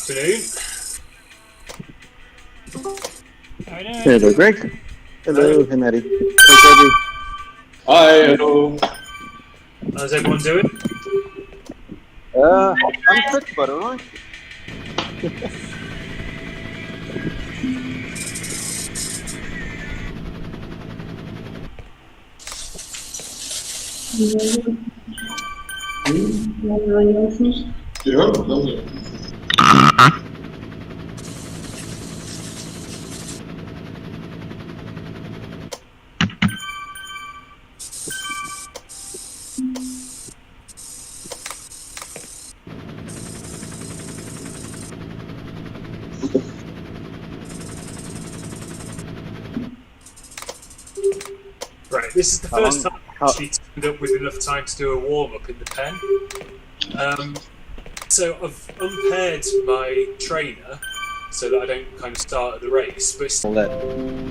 Afternoon. How are you doing? Hello, Greg. Hello, hey, Maddie. Hey, Debbie. Hi, hello. How's everyone doing? I'm fit, but alright. Ja, danke. Right, this is the first time I've actually turned up with enough time to do a warm-up in the pen. So I've unpaired my trainer so that I don't kind of start at the race, but All that.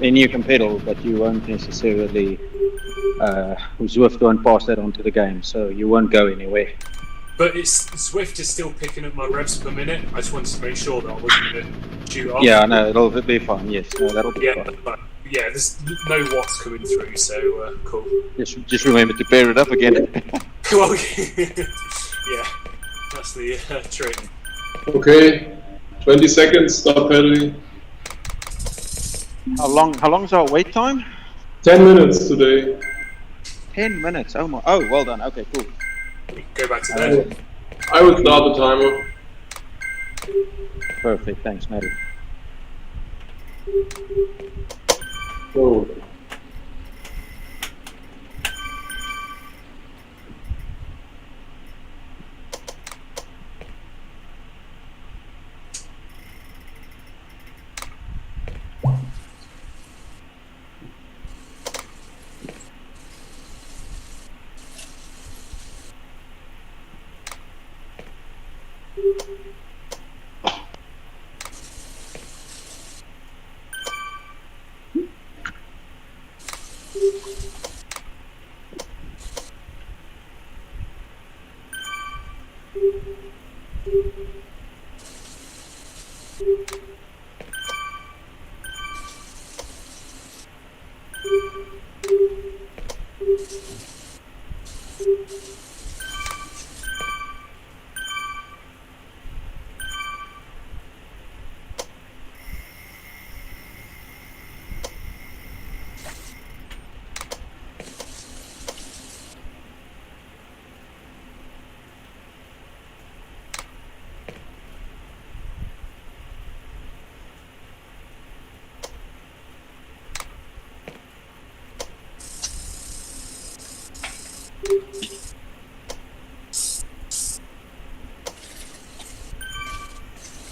Then you can pedal, but you won't necessarily Zwift won't pass that onto the game, so you won't go anywhere. Zwift is still picking up my revs per minute. I just wanted to make sure that I wasn't going to shoot off. Yeah, no, it'll be fine. Yes, no, that'll be fine. But yeah, there's no watts coming through, so cool. Just remember to pair it up again. Well, yeah, that's the trick. Okay, 20 seconds, stop pedaling. How long is our wait time? 10 minutes today. 10 minutes. Oh my. Oh, well done. Okay, cool. Go back to bed. I will start the timer. Perfect. Thanks, Maddie. Oh.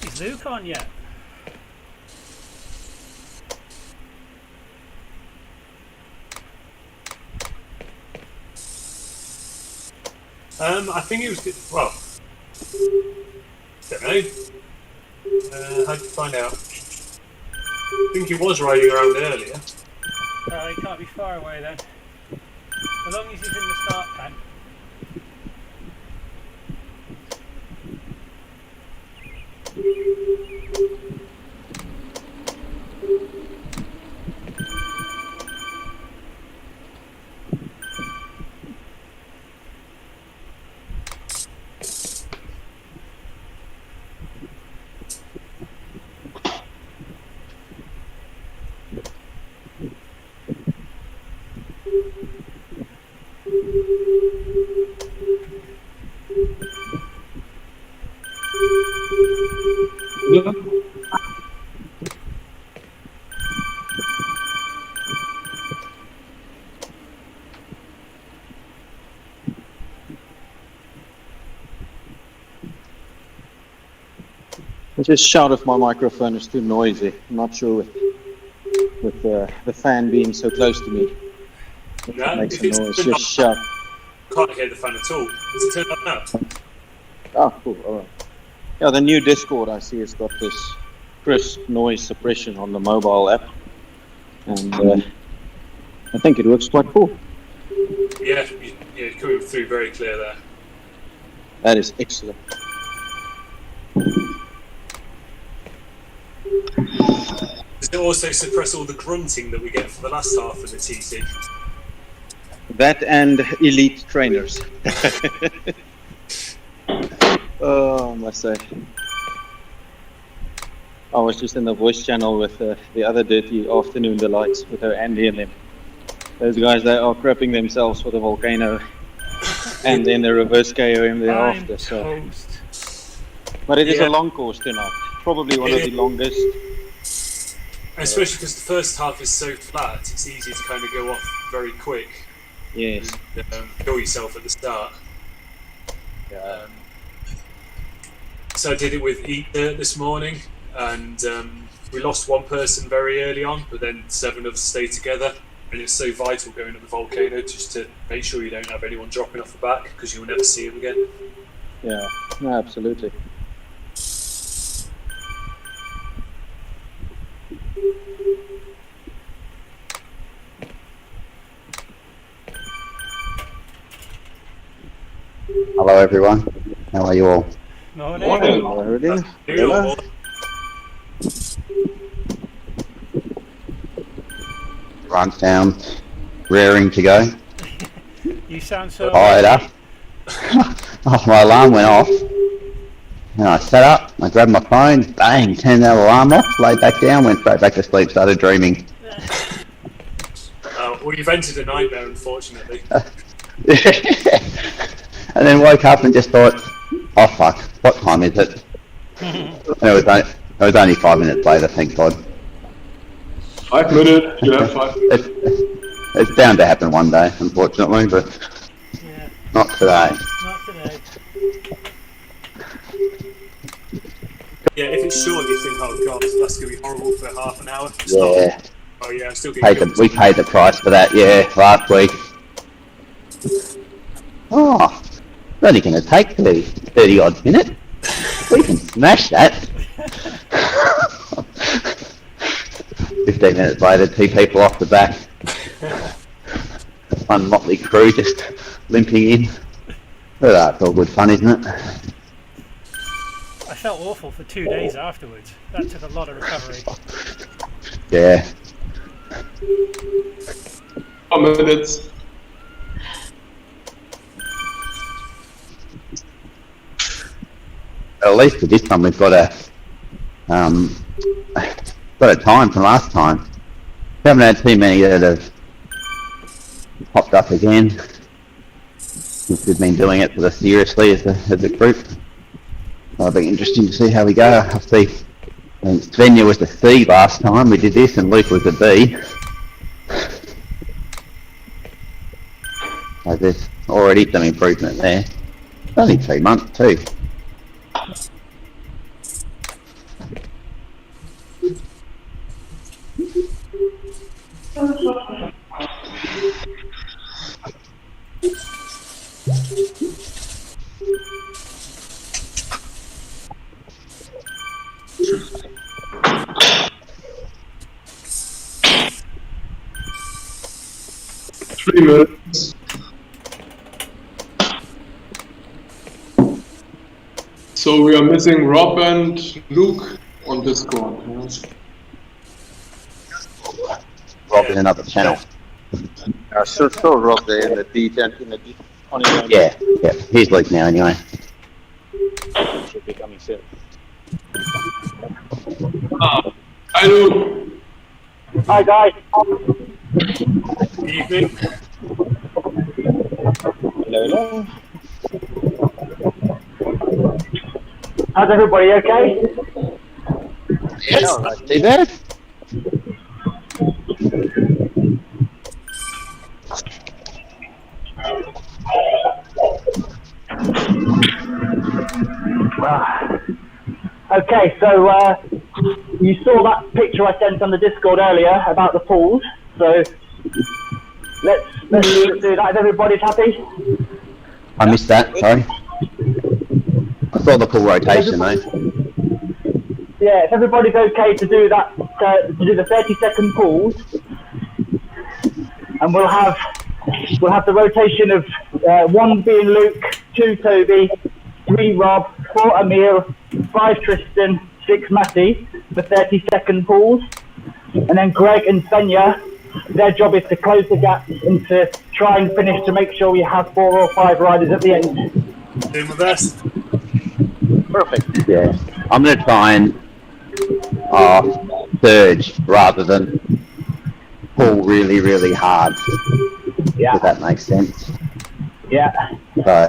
Is Luke on yet? I think he was good. Well, don't know. How'd you find out? I think he was riding around earlier. He can't be far away then. As long as he's in the start pen. Ja. I just shout if my microphone is too noisy. I'm not sure with the fan being so close to me. If Yeah, it makes if a it's noise, turned just shout. Can't hear the fan at all. Is it turned on now? Oh, cool. All right. Yeah, the new Discord I see has got this crisp noise suppression on the mobile app, and I think it works quite cool. Yeah, coming through very clear there. That is excellent. it also suppress all the grunting that we get for the last half of the TT? That and elite trainers. Oh, I must say. I was just in the voice channel with the other Dirty Afternoon Delights with her Andy and them. Those guys, they are crapping themselves for the volcano and then the reverse KOM thereafter. So. Toast. But it is a long course tonight. Probably one of the longest. Especially because the first half is so flat, it's easy to kind of go off very quick. Yes. Kill yourself at the start. Yeah. So I did it with Eat Dirt this morning, and we lost one person very early on, but then 7 of us stayed together. And it's so vital going up the volcano just to make sure you don't have anyone dropping off the back, because you'll never see them again. Yeah, no, absolutely. Hello everyone, how are you all? Morning. Hello. Run down, raring to go. You sound so Fired up. Oh, my alarm went off. And I sat up, I grabbed my phone, bang, turned that alarm off, laid back down, went straight back to sleep, started dreaming. Well, you've entered a nightmare, unfortunately. And then woke up and just thought, oh fuck, what time is it? And it was only 5 minutes later, thank God. 5 minutes, you have 5 minutes. It's bound to happen one day, unfortunately, but Yeah, not today. not today. Yeah, if it's short, you think, oh god, that's going to be horrible for half an hour. It's Yeah. not. Oh yeah, I'm still getting We paid the price for that, yeah, last week. Oh, it's only going to take 30 odd minutes. We can smash that. 15 minutes later, 2 people off the back. One motley crew just limping in. But it's all good fun, isn't it? I felt awful for 2 days afterwards. That took a lot of recovery. Yeah. 4 minutes. At least for this time we've got a time from last time. We haven't had too many that have popped up again. Since we've been doing it sort of seriously as a group. So it'll be interesting to see how we go. I see Svenja was the C last time we did this and Luke was the B. So there's already some improvement there. It's only 2 months too. Three minutes. So we are missing Rob and Luke on Discord. Yes. Rob in another channel. Still Rob there in the D10 on his own. Yeah, he's Luke now anyway. Should be coming soon. Hi Luke. Hi guys. evening. Hello. How's everybody okay? Yes, not too bad. Okay, so you saw that picture I sent on the Discord earlier about the pools. So let's do that if everybody's happy. I missed that, sorry. I saw the full rotation though. Yeah, if everybody's okay to do that, to do the 30-second pools, and we'll have the rotation of 1 being Luke, 2 Toby, 3 Rob, 4 Amir, 5 Tristan, 6 Matty, for 30-second pools. and then Greg and Senya, their job is to close the gap and to try and finish to make sure we have 4 or 5 riders at the end. Doing my best. Perfect. Yeah. I'm going to try and surge rather than pull really, really hard. Yeah. If that makes sense. Yeah. So,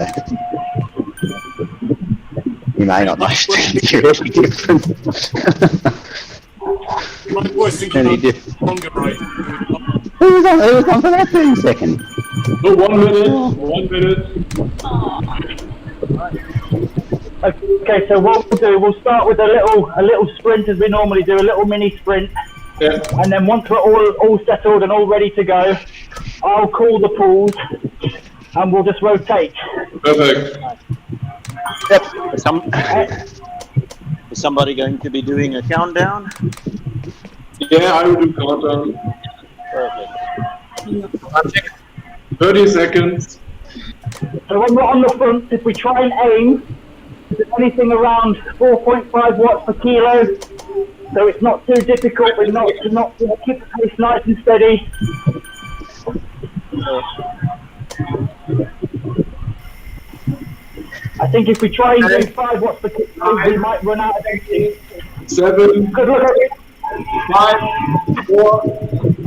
you may not know it's really different. My boy's thinking Any about longer ride. Who was on for that 30 seconds? No, 1 minute. 1 minute. Okay, so what we'll do, we'll start with a little sprint as we normally do, a little mini sprint. Yeah. And then once we're all settled and all ready to go, I'll call the pools and we'll just rotate. Perfect. Yep. Is somebody going to be doing a countdown? Yeah, I will do countdown. Perfect. 30 seconds. So when we're on the front, if we try and aim, it's anything around 4.5 watts per kilo, so it's not too difficult, but not keep the pace nice and steady. I think if we try and do 5 watts per kilo, we might run out of energy. 7, Good luck. 5, 4,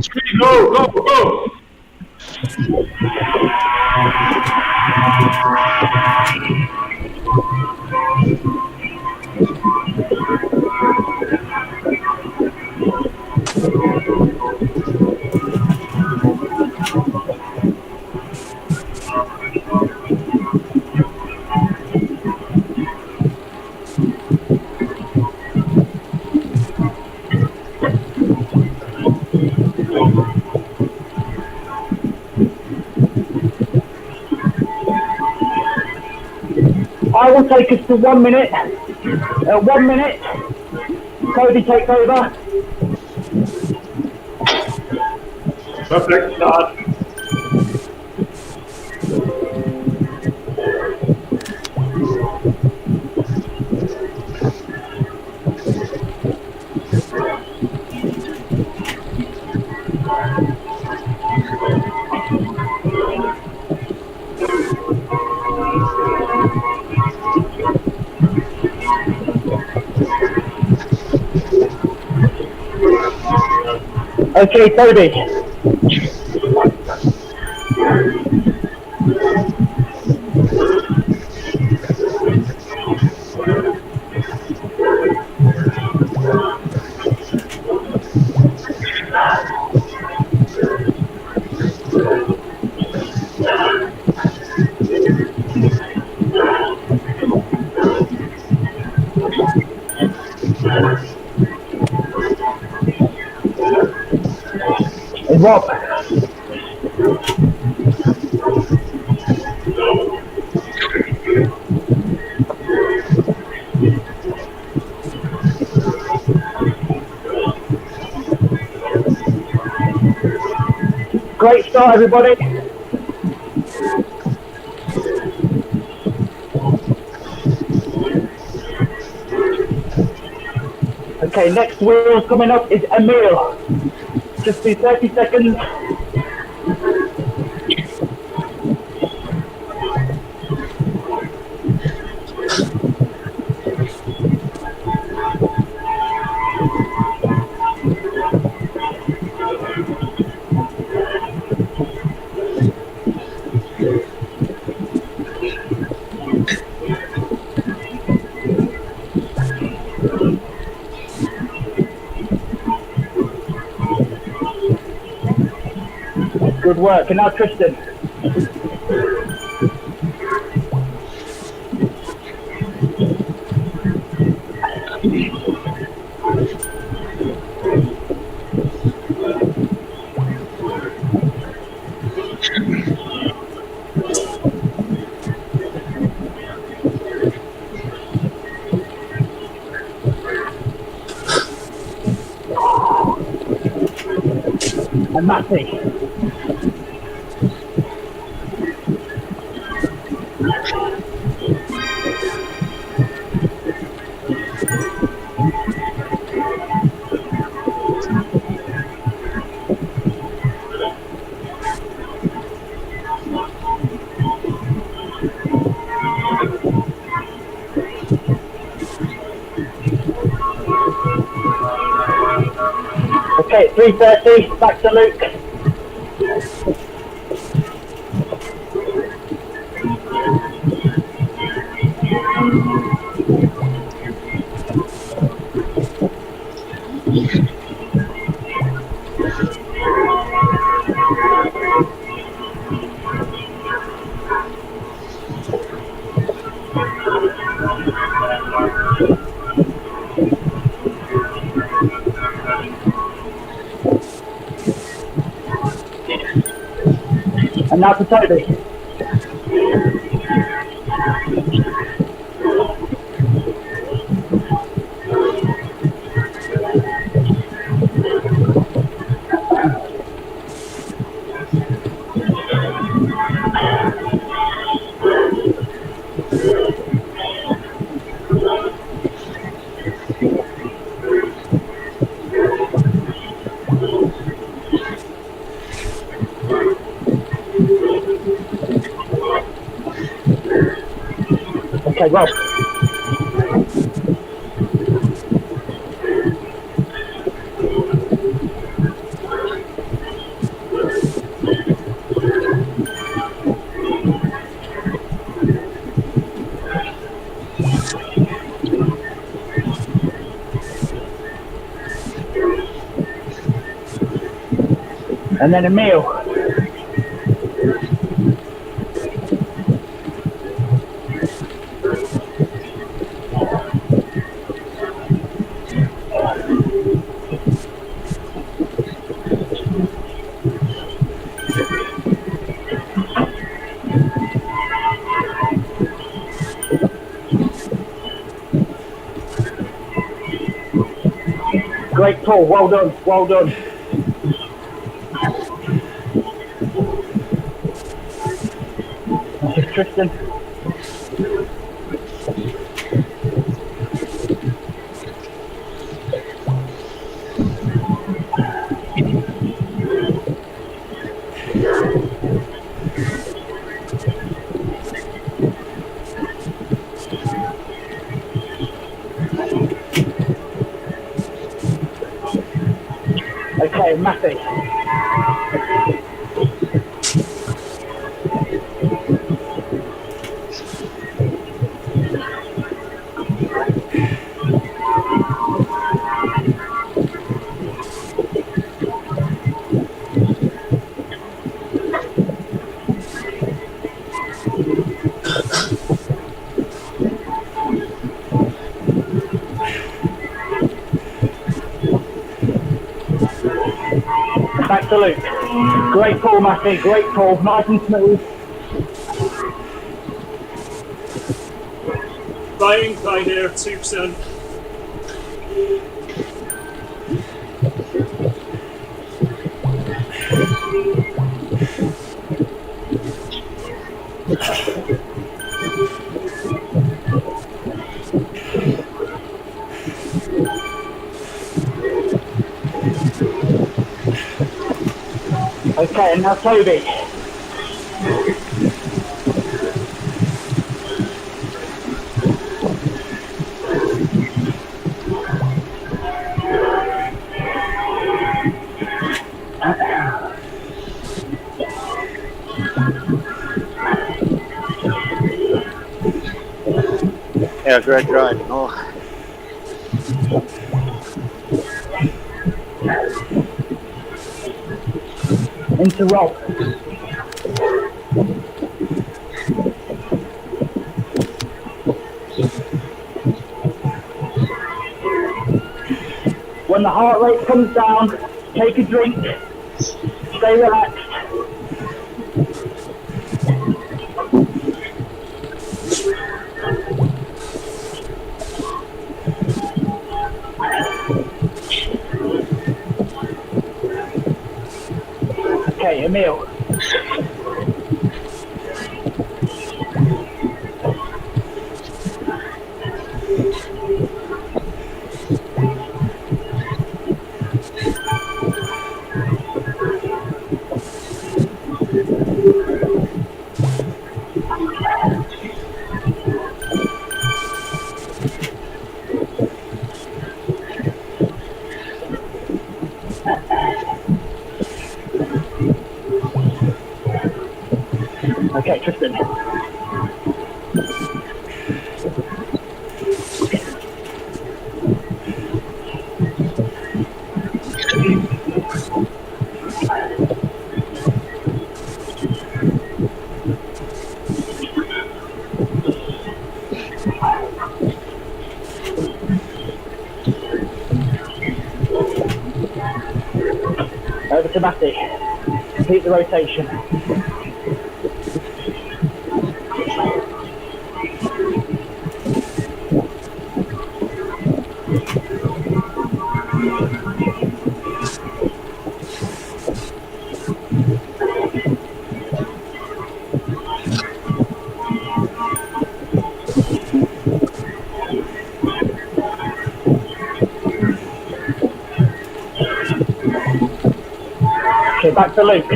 3, go! I will take us to 1 minute. 1 minute. Cody takes over. Perfect start. Okay, Cody. Hey, Rob. Great start, everybody. Okay, next wheel coming up is Emil. Just do 30 seconds. Good work. And now Tristan. And Matty. Okay, 3:30, back to Luke. And now to Toby. Okay, Rob. And then Emil. Great pull, well done, well done. This is Tristan. Okay, Matthew. Back to Luke. Great pull, Matthew, great pull, nice and smooth. Flying here, 2%. Okay, and now Toby. Yeah, great drive. Oh. Into Rob. When the heart rate comes down, take a drink, stay relaxed. Okay, Emil. Okay, Tristan. Over to Matty. Complete the rotation. Okay, back to Luke.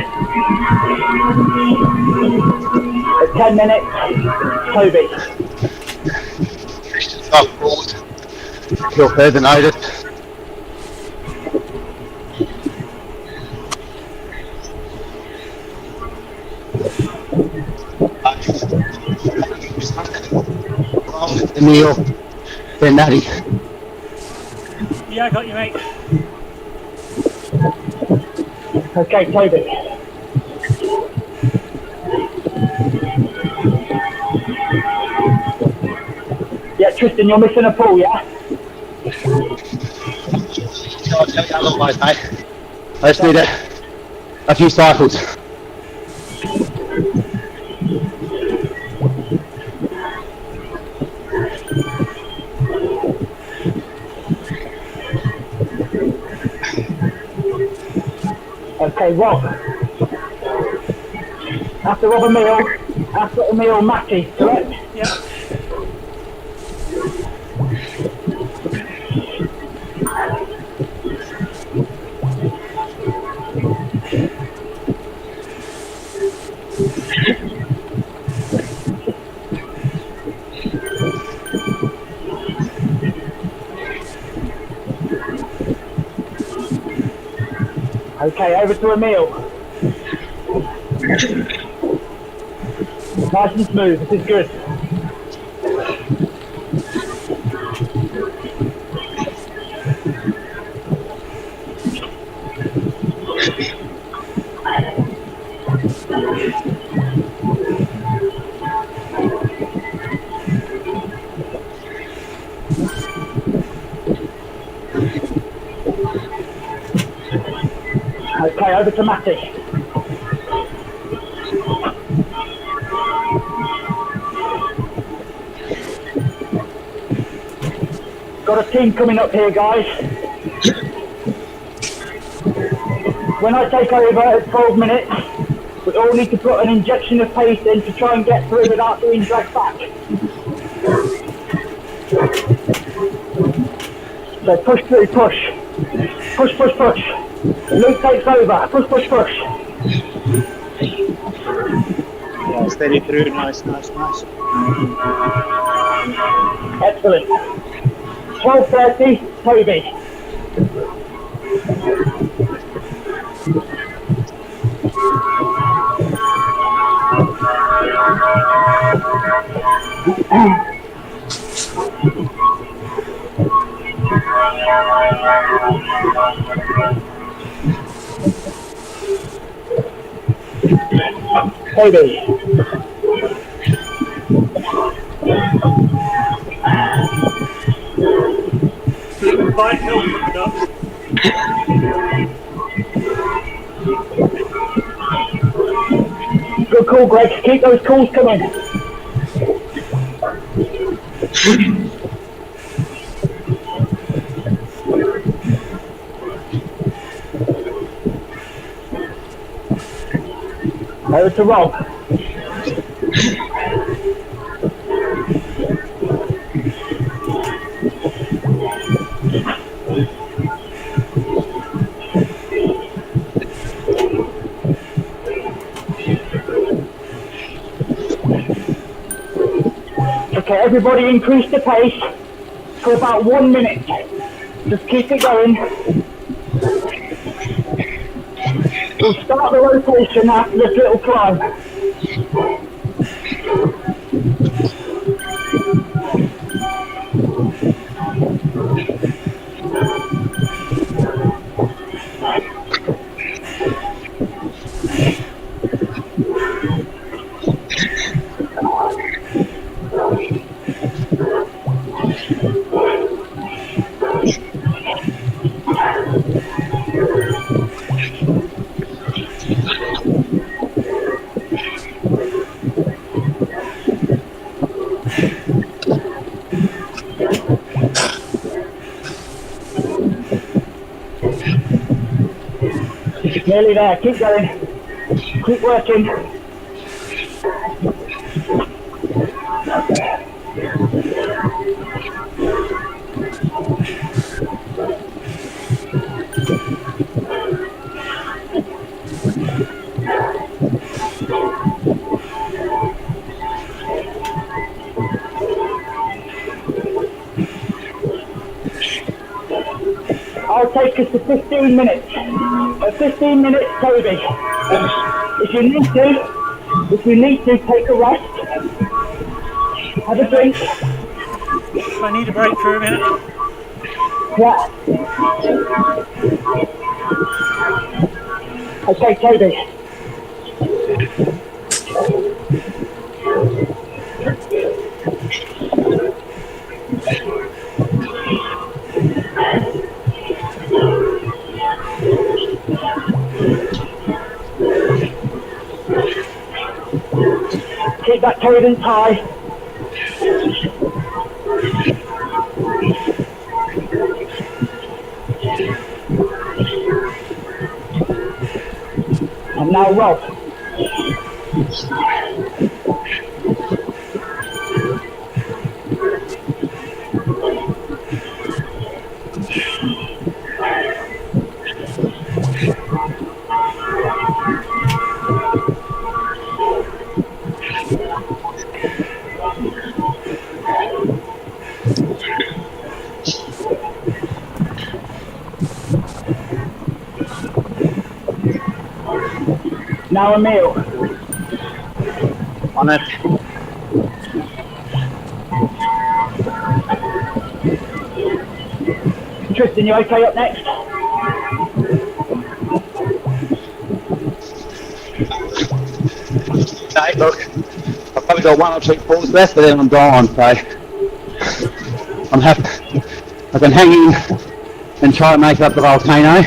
At 10 minutes, Toby. Stop forward. Kill further notice. Emil, then Natty. Yeah, I got you, mate. Okay, Toby. Yeah, Tristan, you're missing a pull, yeah? Otherwise, mate. I just need a few cycles. Okay, Rob. After Rob Emil, Matty, correct? Yeah. Okay, over to Emil. Nice and smooth, this is good. Okay, over to Matty. Got a team coming up here, guys. When I take over at 12 minutes, we all need to put an injection of pace in to try and get through without being dragged back. So push through, push. Push, push, push. Luke takes over. Push, push, push. Yeah, steady through. Nice, nice, nice. Excellent. 12:30, Toby. Toby. Bike hill coming up. Good call, Greg. Keep those calls coming. Over to Rob. Okay, everybody increase the pace for about 1 minute. Just keep it going. We'll start the rotation after this little climb. Nearly there, keep going. Keep working. I'll take us to 15 minutes. At 15 minutes, Toby. If you need to, take a rest. Have a drink. I need a break for a minute. Yeah. Okay, Toby. Keep that cadence high. And now Rob. Now Emil. On it. Tristan, you okay up next? Okay, look, I've probably got 1 or 2 pulls left, but then I'm gone, so I'm happy. I can hang in and try and make up the volcano,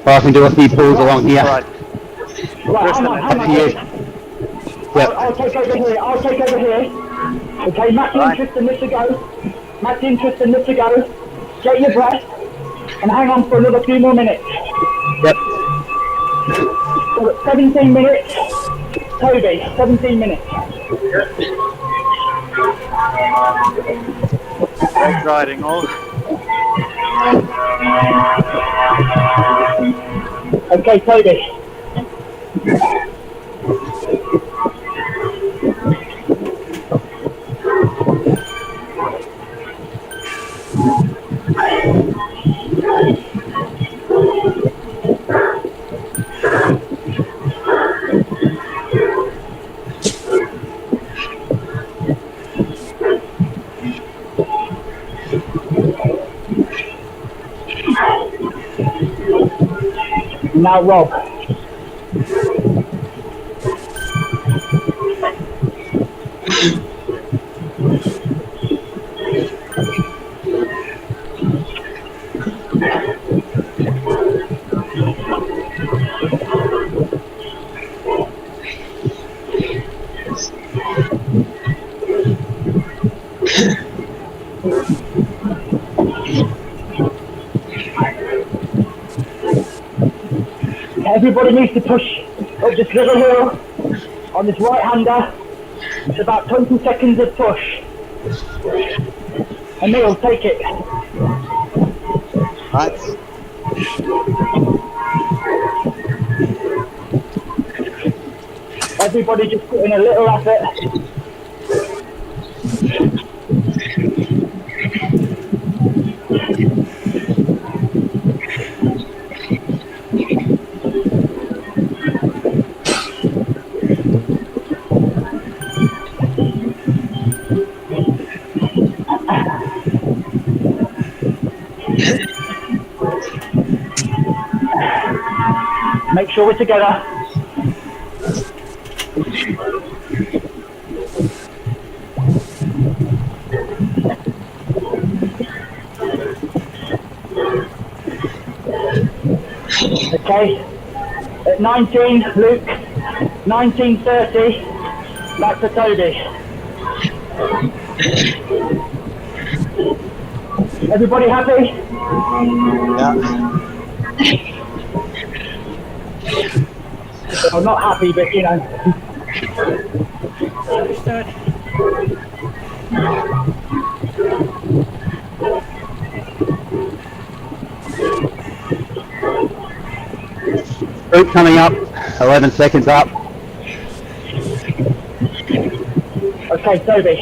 or I can do a few pulls along here. Right, hang on. Yep. I'll take over here. Okay, Matty and Tristan, this to go. Get your breath and hang on for another few more minutes. Yep. So at 17 minutes, Toby, 17 minutes. Great riding all. Okay, Toby. Now Rob. Everybody needs to push up this little hill on this right-hander. It's about 20 seconds of push. Emil, take it. Right. Everybody just put in a little effort. Make sure we're together. Okay. At 19, Luke. 19:30, back to Toby. Everybody happy? Yeah. Well, not happy, but you know. Understood. Group coming up, 11 seconds up. Okay, Toby.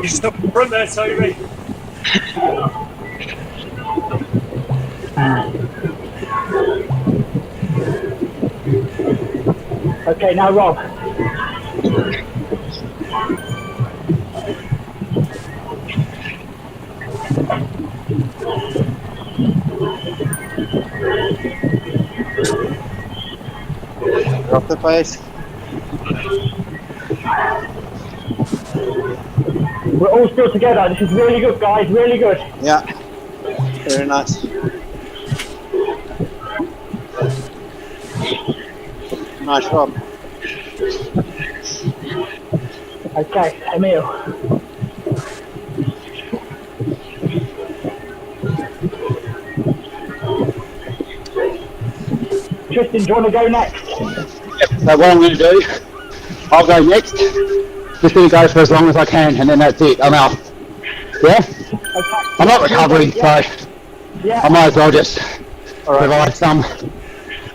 You stop in front there, Toby. Okay, now Rob. Drop the pace. We're all still together. This is really good, guys. Really good. Yeah. Very nice. Nice, Rob. Okay, Emil. Tristan, do you want to go next? So what I'm going to do, I'll go next. Just going to go for as long as I can, and then that's it. I'm out. Yeah? Okay. I'm not recovering, so Yeah. I might as well just provide some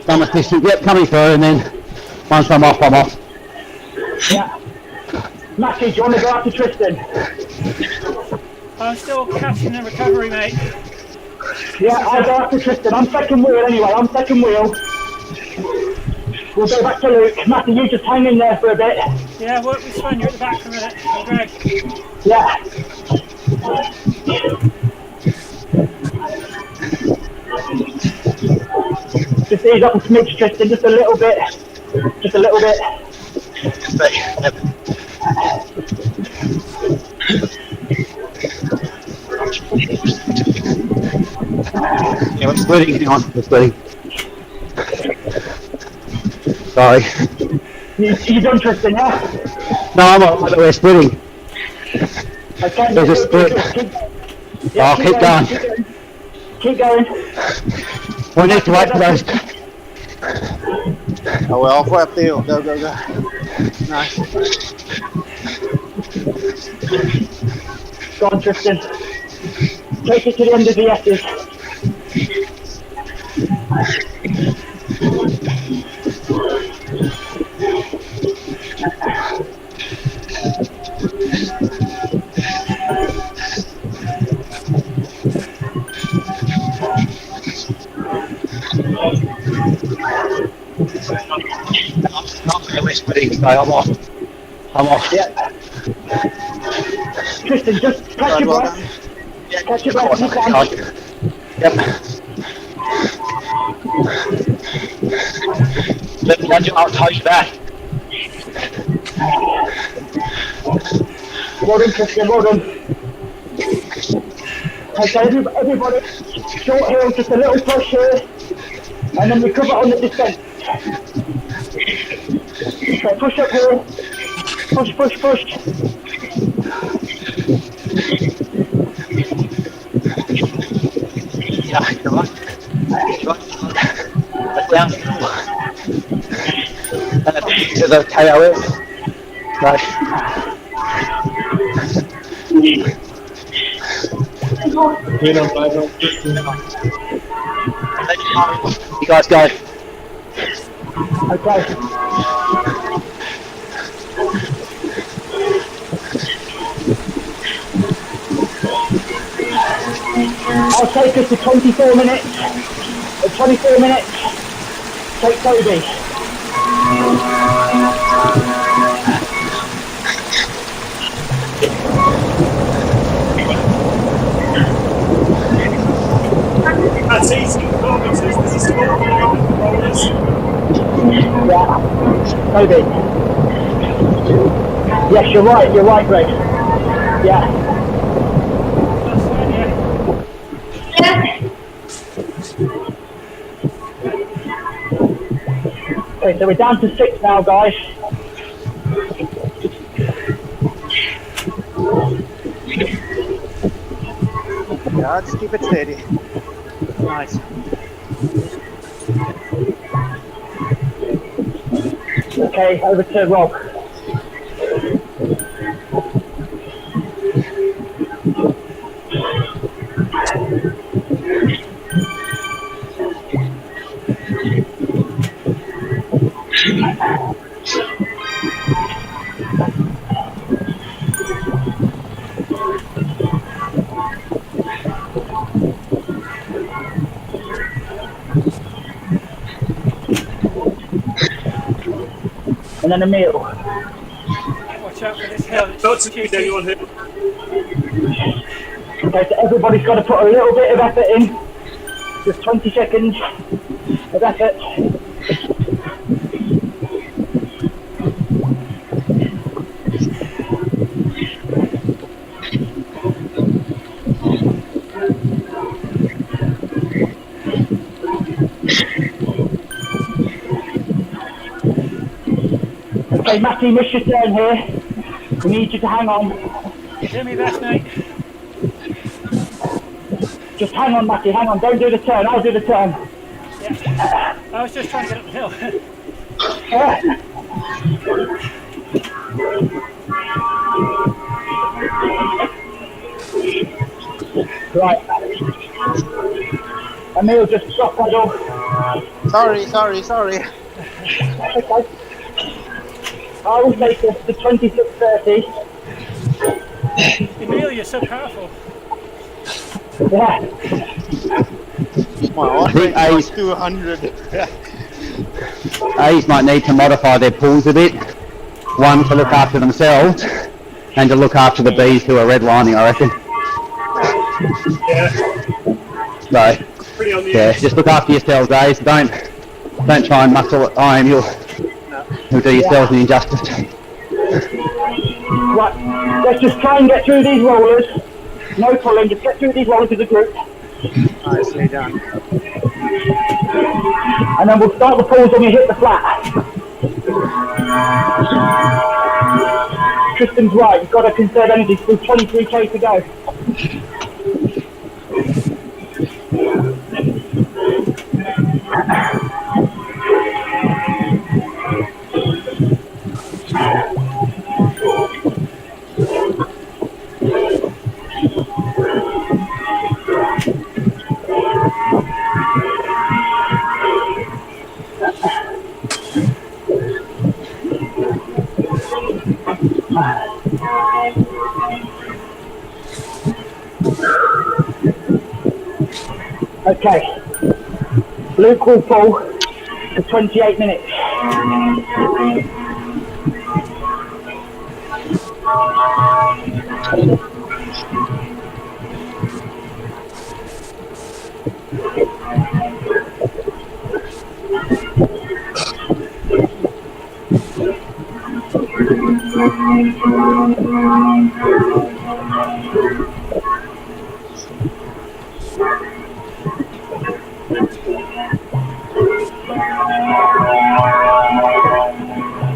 assistance. Yep, coming through, and then once I'm off, I'm off. Yeah. Matthew, do you want to go after Tristan? I'm still catching the recovery, mate. Yeah, I'll go after Tristan. I'm second wheel anyway. I'm second wheel. We'll go back to Luke. Matthew, you just hang in there for a bit. Yeah, work with Sven, you're at the back for a minute. And Greg. Yeah. Just ease up and smidge, Tristan, just a little bit. Just a little bit. Yeah, we're splitting. Hang on, we're splitting. Sorry. You done, Tristan, yeah? No, I'm all right, we're splitting. Okay. There's a split. Yeah, I'll keep going. Keep going. We need to wait for those. Oh, we're halfway up the hill. Go, go, go. Nice. Go on, Tristan. Take it to the end of the S's. We're splitting, so I'm off. I'm off. Yeah. Tristan, just catch your breath. Catch your breath. You can. Yep. Let me nudge you, I'll tie you back. Well done, Tristan, well done. Okay, everybody, short hill, just a little push here, and then recover on the descent. Okay, push up here. Push, push, push. Yeah, you're right. Down. And to the KOS. Right. You guys go. Okay. I'll take us to 24 minutes. At 24 minutes, take Toby. That's easy kilometres. There's a small rollers. Yeah. Toby. Yes, you're right, Greg. Yeah. That's fine, yeah. Okay, so we're down to 6 now, guys. Yeah, just keep it steady. Nice. Okay, over to Rob. And then Emil. Watch out for this hill. It's Not to cheeky. beat anyone here. Okay, so everybody's got to put a little bit of effort in. Just 20 seconds of effort. Okay, Matty, miss your turn here. We need you to hang on. Do me best, mate. Just hang on, Matty, hang on. Don't do the turn. I'll do the turn. Yeah. I was just trying to get up the hill. Right. Emil, just stop pedal. Sorry. Okay. I will take this to 26:30. Emil, you're so powerful. Yeah. My heart I think rate was A's, 200. A's might need to modify their pools a bit. One, to look after themselves, and to look after the B's who are redlining, I reckon. Yeah, So, pretty on the yeah, edge. just look after yourselves, A's. Don't try and muscle it. You'll do yourselves an injustice. Right. Let's just try and get through these rollers. No pulling, just get through these rollers as a group. Nicely done. And then we'll start the pulls when we hit the flat. Tristan's right, you've got to conserve energy. Still 23k to go. Okay. Luke will pull for 28 minutes.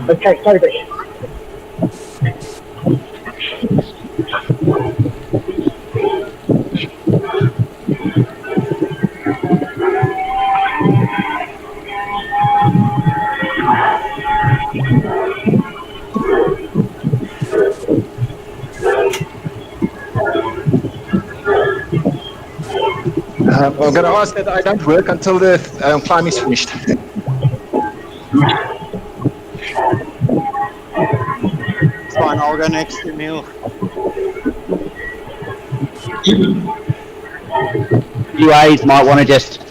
Okay, Toby. I'm going to ask that I don't work until the climb is finished. It's fine, I'll go next to Emil. You A's might want to just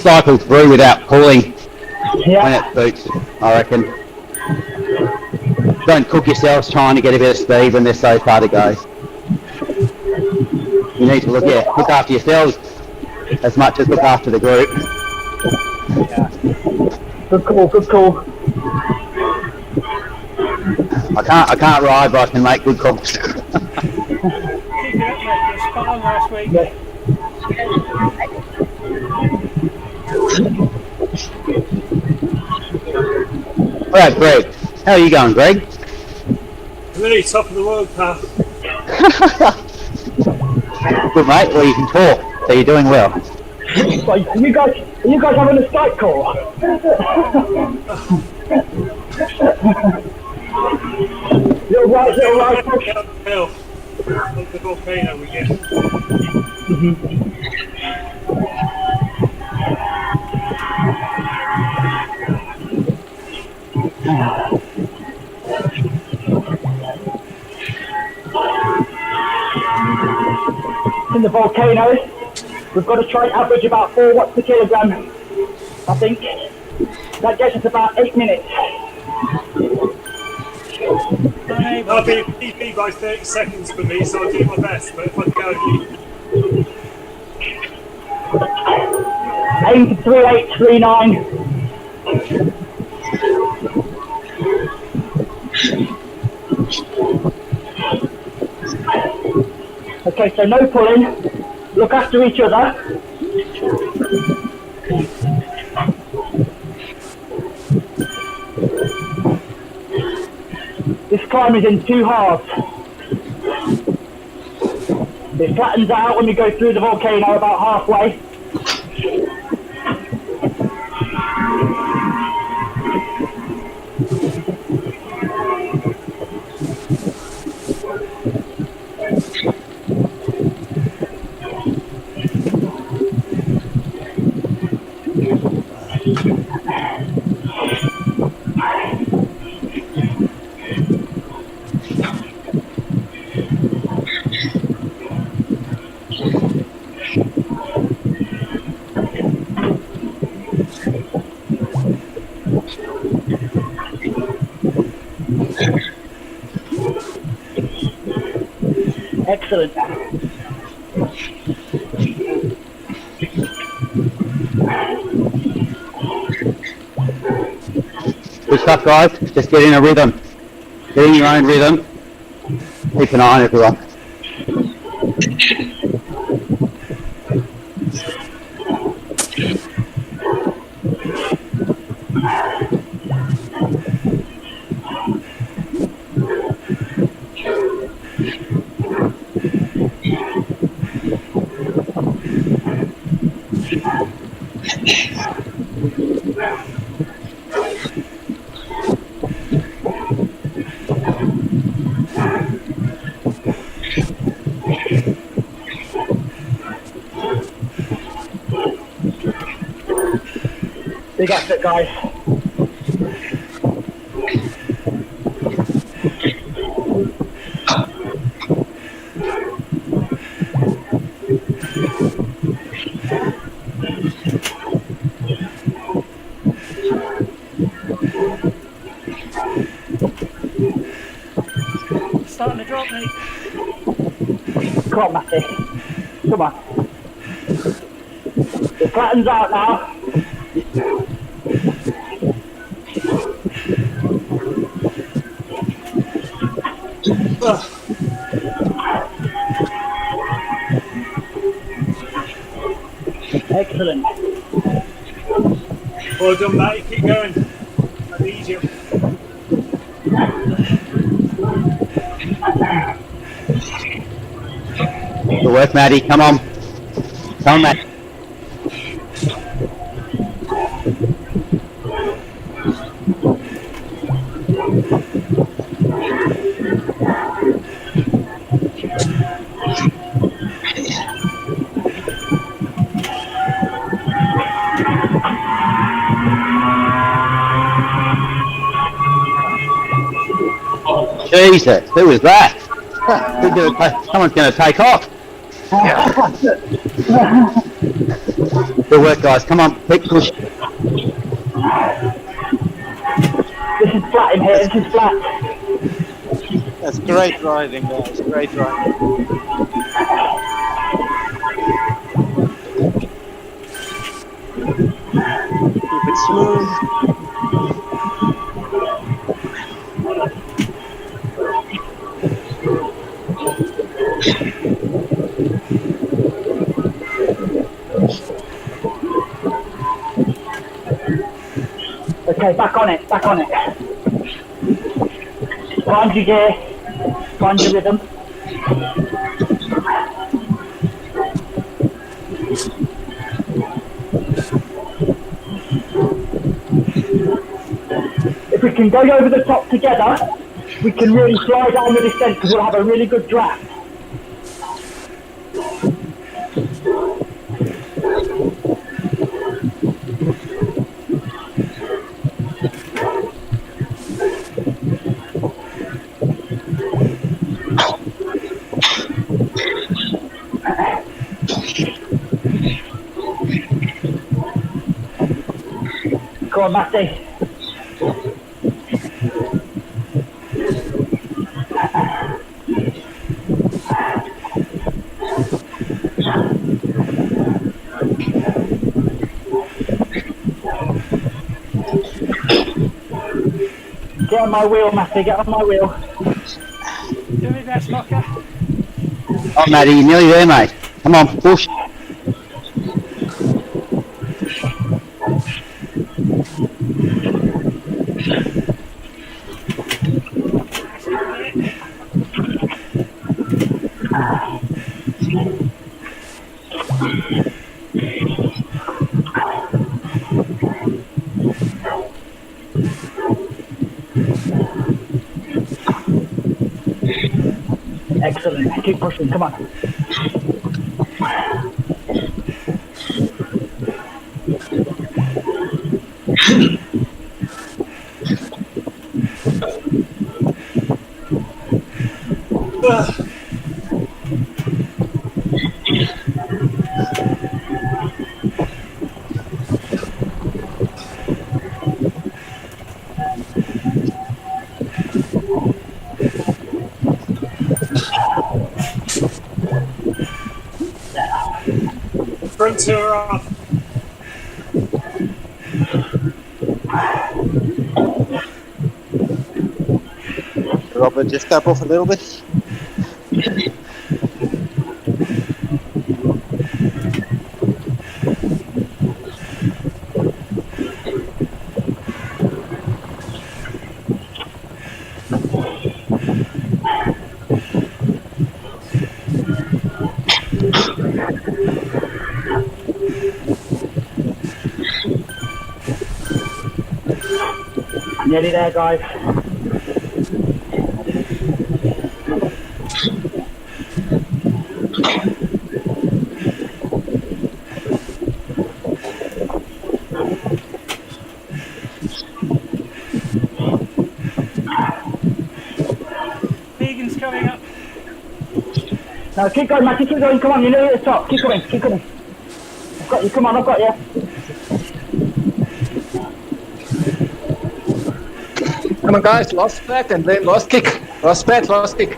cycle through without pulling when Yeah. it boots, I reckon. Don't cook yourselves trying to get a bit of speed when there's so far to go. You need to look after yourselves as much as look after the group. Good call, good call. I can't ride, but I can make good calls. Keep it up, mate. You're spot on last week. Yeah. Alright, Greg. How are you going, Greg? Really top of the world, pal. Good, mate. Well, you can talk, so you're doing well. So, are you guys having a Skype call? Little right push. Hill. Up the volcano we get. In the volcano, we've got to try and average about 4 watts per kilogram, I think. That gets us about 8 minutes. I'll be PP by 30 seconds for me, so I'll do my best, but if I go, Aim for 3839. Okay, so no pulling. Look after each other. This climb is in 2 halves. It flattens out when we go through the volcano about halfway. Excellent. Good stuff, guys. Just get in a rhythm. Get in your own rhythm. Keep an eye on everyone. Big effort, guys. Starting to drop, mate. Come on, Matty. Come on. It flattens out now. Excellent. well done, mate. Keep going. I need you. Good work, Matty. Come on. Come on, Matt. Jesus, who was that? Someone's going to take off. Good work, guys. Come on, keep pushing. This is flat in here, this is flat. That's great riding, guys. Great riding. Keep it smooth. Okay, back on it, back on it. Find your gear, find your rhythm. If we can go over the top together, we can really fly down the descent because we'll have a really good draft. Come on, Matty. Get on my wheel, Matty, get on my wheel. Do me best, Locker. Oh, Matty, you're nearly there, mate. Come on, push. Excellent, keep pushing, come on. Front two are off. Robert, just step off a little bit. Nearly there, guys. Vegan's coming up. No, keep going, Matty, keep going, come on, you're nearly at the top. Keep coming, keep coming. I've got you, come on, I've got you. Come on, guys, last back and then last kick. Last back, last kick.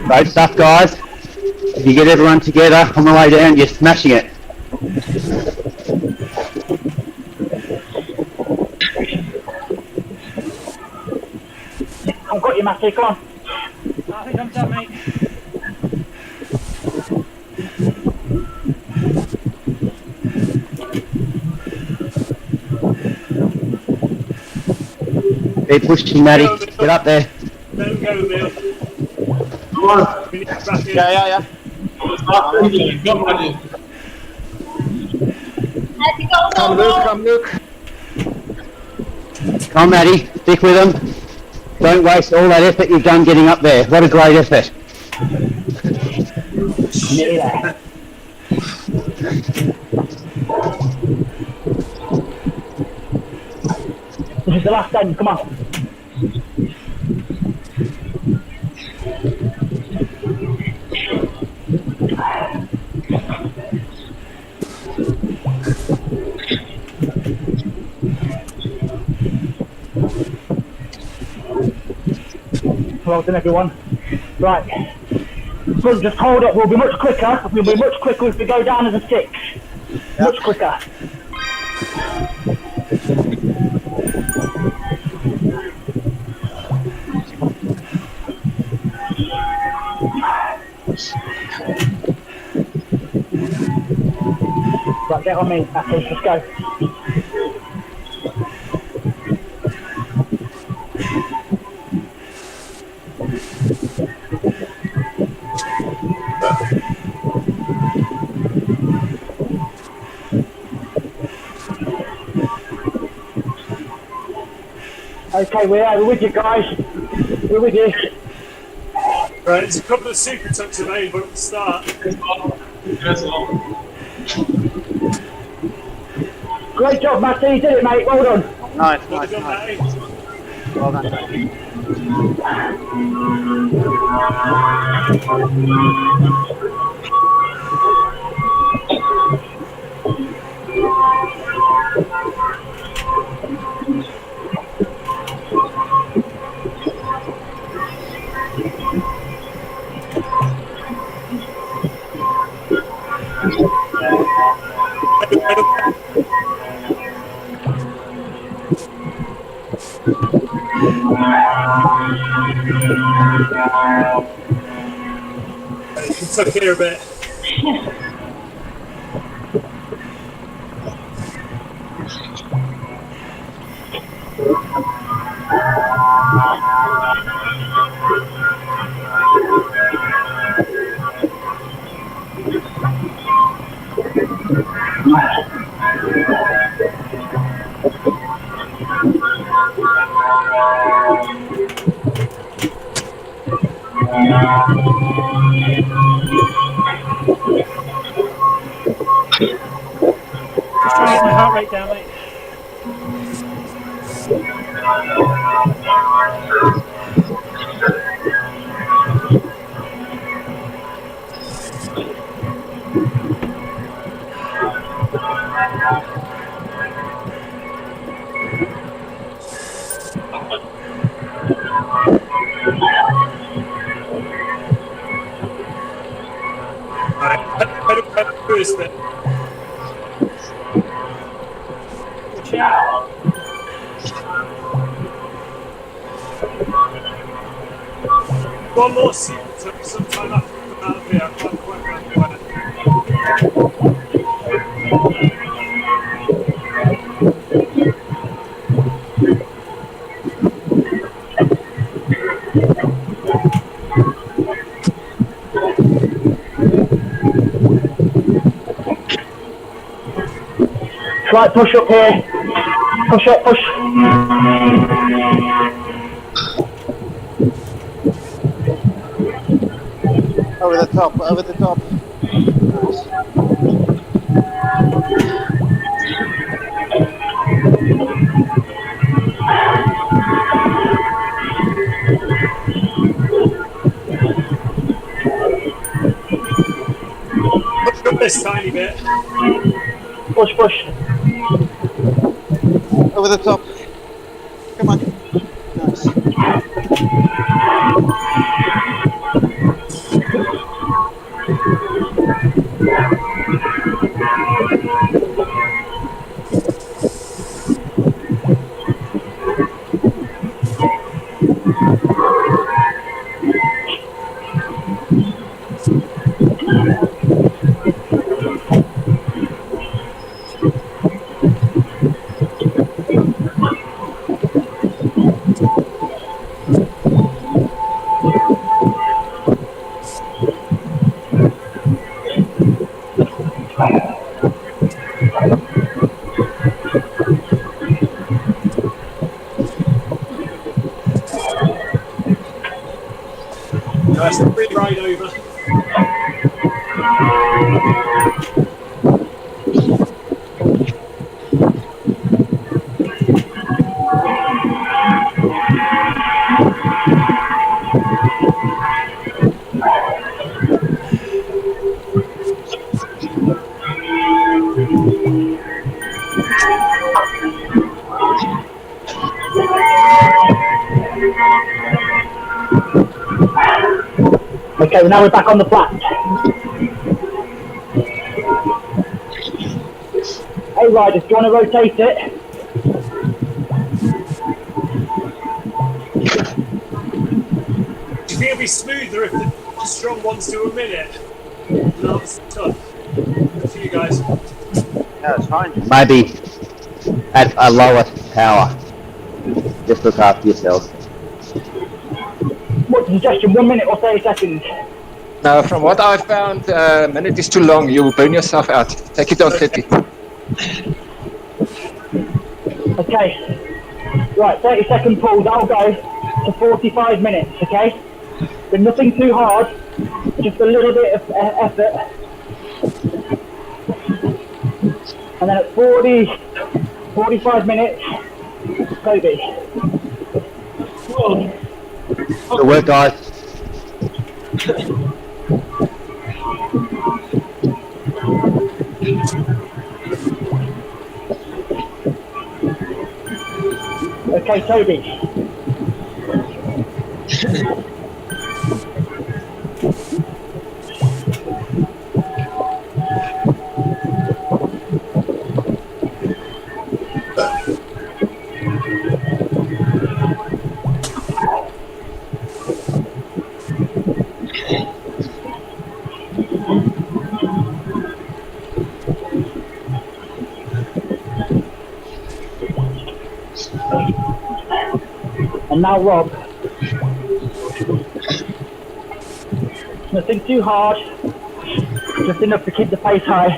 Great stuff, guys. If you get everyone together on the way down, you're smashing it. I've got you, Matty, come on. I think I'm done, mate. Keep pushing, Matty. Get up there. Don't go, Bill. Come on. We need to back in. Yeah. Come on. Come, Luke, come, Luke. Come on, Matty. Stick with them. Don't waste all that effort you've done getting up there. What a great effort. Nearly there. This is the last end, come on. Well done, everyone. Right. So just hold up, we'll be much quicker. We'll be much quicker if we go down as a 6. Much quicker. Right, get on me, Matty, let's go. Okay, we're with you guys. We're with you. Right, there's a couple of super tucks available at the start. Great job, Matty. You did it, mate. Well done. Nice, Well nice, done, nice. Matty. Well done. You can tuck here a bit. Just trying to get my heart rate down, mate. Right, first bit. Watch out. One more super tuck sometime after we come out of here. I can't quite remember when. Slight push up here. Push up, push. Over the top, over the top. Push up this tiny bit. Push, push. Over the top. Come on. Nice. Nice, the free ride over. Okay, now we're back on the flat. Hey riders, do you want to rotate it? Do you think it'll be smoother if the strong ones do a minute? No, it's tough. Good for you guys. Yeah, it's fine. Maybe at a lower power. Just look after yourselves. What's the suggestion? 1 minute or 30 seconds? Now, from what I found, a minute is too long. You will burn yourself out. Take it on 30. Okay. Right, 30-second pull, that'll go to 45 minutes, okay? But nothing too hard, just a little bit of effort. And then at 45 minutes, Toby. Good work, guys. Okay, Toby. And now Rob. Nothing too hard, just enough to keep the pace high.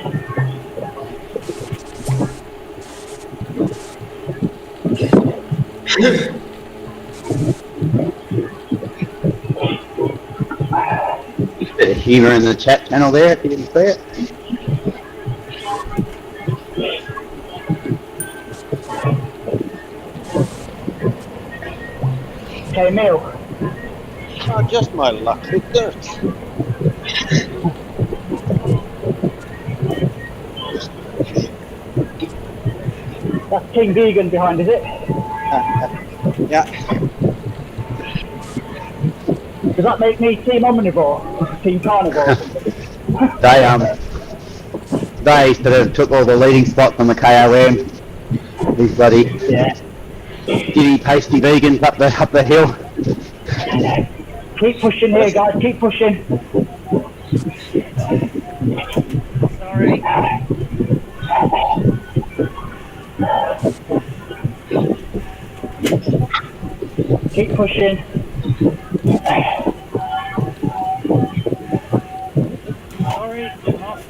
Bit of humour in the chat channel there, if you didn't see it. Okay, Neil. Oh, just my luck with dirt. That's King Vegan behind, is it? Yeah. Does that make me Team Omnivore? Team Carnivore? They sort of took all the leading spots on the KOM. These bloody giddy, pasty vegans up the hill. Keep pushing here, guys. Keep pushing. Sorry. Keep pushing. Sorry, I'm off.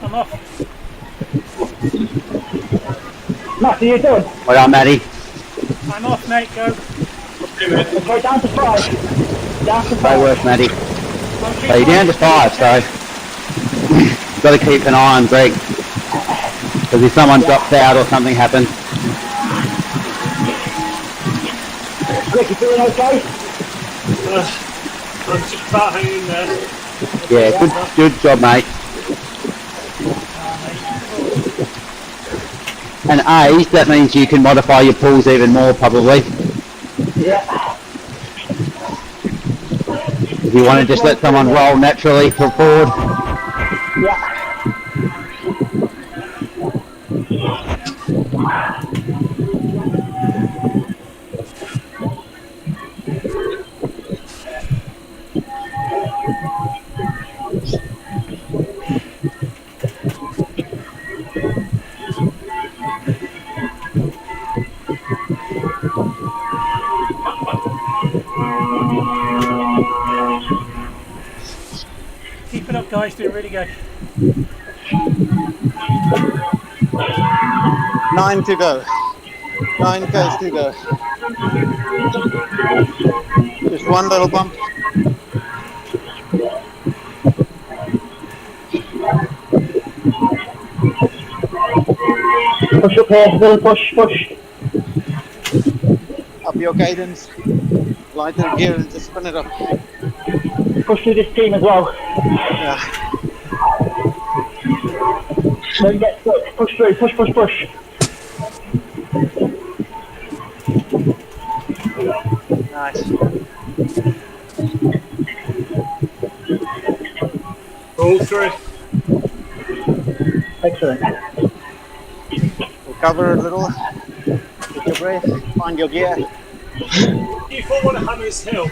I'm off. Matthew, you done? Well done, Matty. I'm off, mate. Go. Okay, down to 5. Down to 5. Great work, Matty. I'll keep So you're down to on. 5, so you've got to keep an eye on Greg. Because if someone drops out or something happens, Greg, you feeling okay? I'm just about hanging there. yeah, good job, mate. And A's, that means you can modify your pulls even more, probably. Yeah. If you want to just let someone roll naturally forward. Yeah. Keep it up, guys. Doing really good. 9 to go. 9 Ks to go. Just one little bump. Push up here, little push, push. Up your cadence. Lighter gear and just spin it up. Push through this team as well. Yeah. Don't get stuck. Push through, push, push, push. Nice. All through. Excellent. Recover a little. Take your breath. Find your gear. If you fall on a hammer's hill,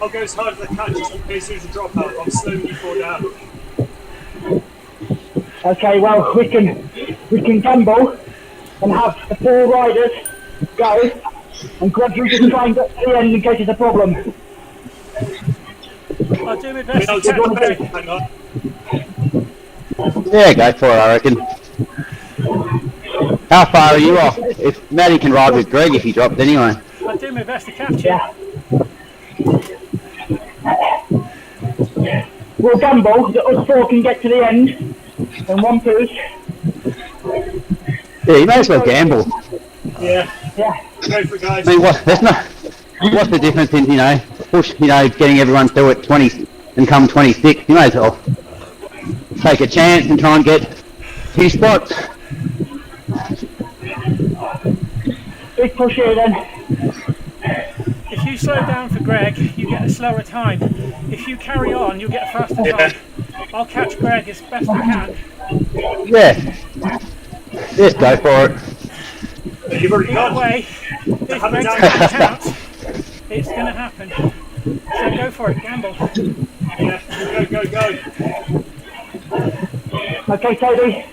I'll go as hard as I can just in case there's a dropout. I'm slowing you fall down. Okay, well, we can gamble and have the 4 riders go, and Greg, you just try and get to the end in case it's a problem. I'll do my best I'll to catch Greg. hang on. Yeah, go for it, I reckon. How far are you off? If Matty can ride with Greg if he dropped anyway. I'll do my best to catch you. Yeah. We'll gamble that us 4 can get to the end in one push. Yeah, you may as well gamble. Yeah, Yeah. go for it, guys. I mean, what's the difference in, push, getting everyone through at 20 and come 26? You may as well take a chance and try and get 2 spots. Big push here then. If you slow down for Greg, you get a slower time. If you carry on, you'll get a faster time. I'll catch Greg as best I can. Yeah. Just go for it. You've already Either gone. way, if Greg's going to count, it's going to happen. So go for it, gamble. Yeah, go. Okay, Toby.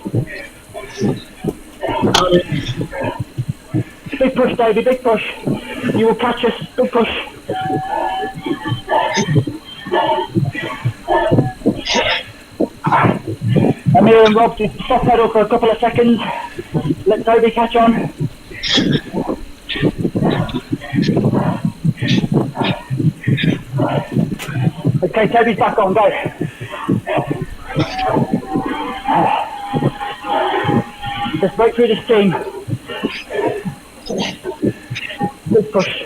Big push, Toby, big push. You will catch us, big push. Amir and Rob, just stop pedal for a couple of seconds. Let Toby catch on. Okay, Toby's back on, go. Let's break through this team. Big push.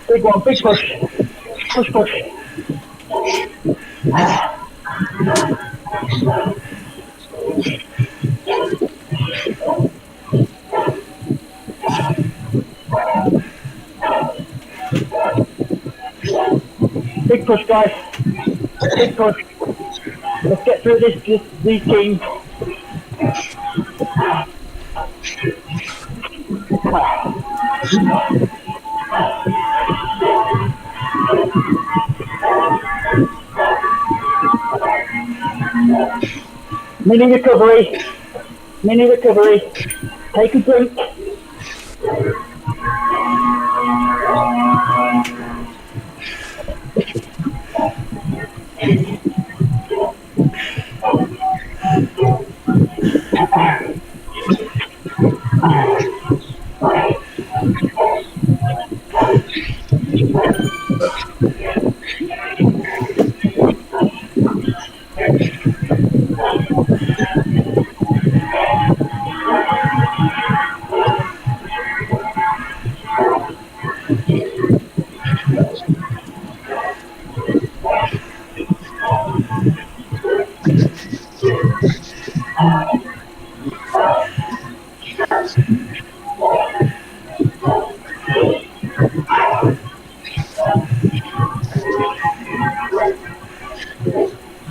Big one, big push. Push. Big push, guys. Big push. Let's get through these teams. Mini recovery. Take a drink.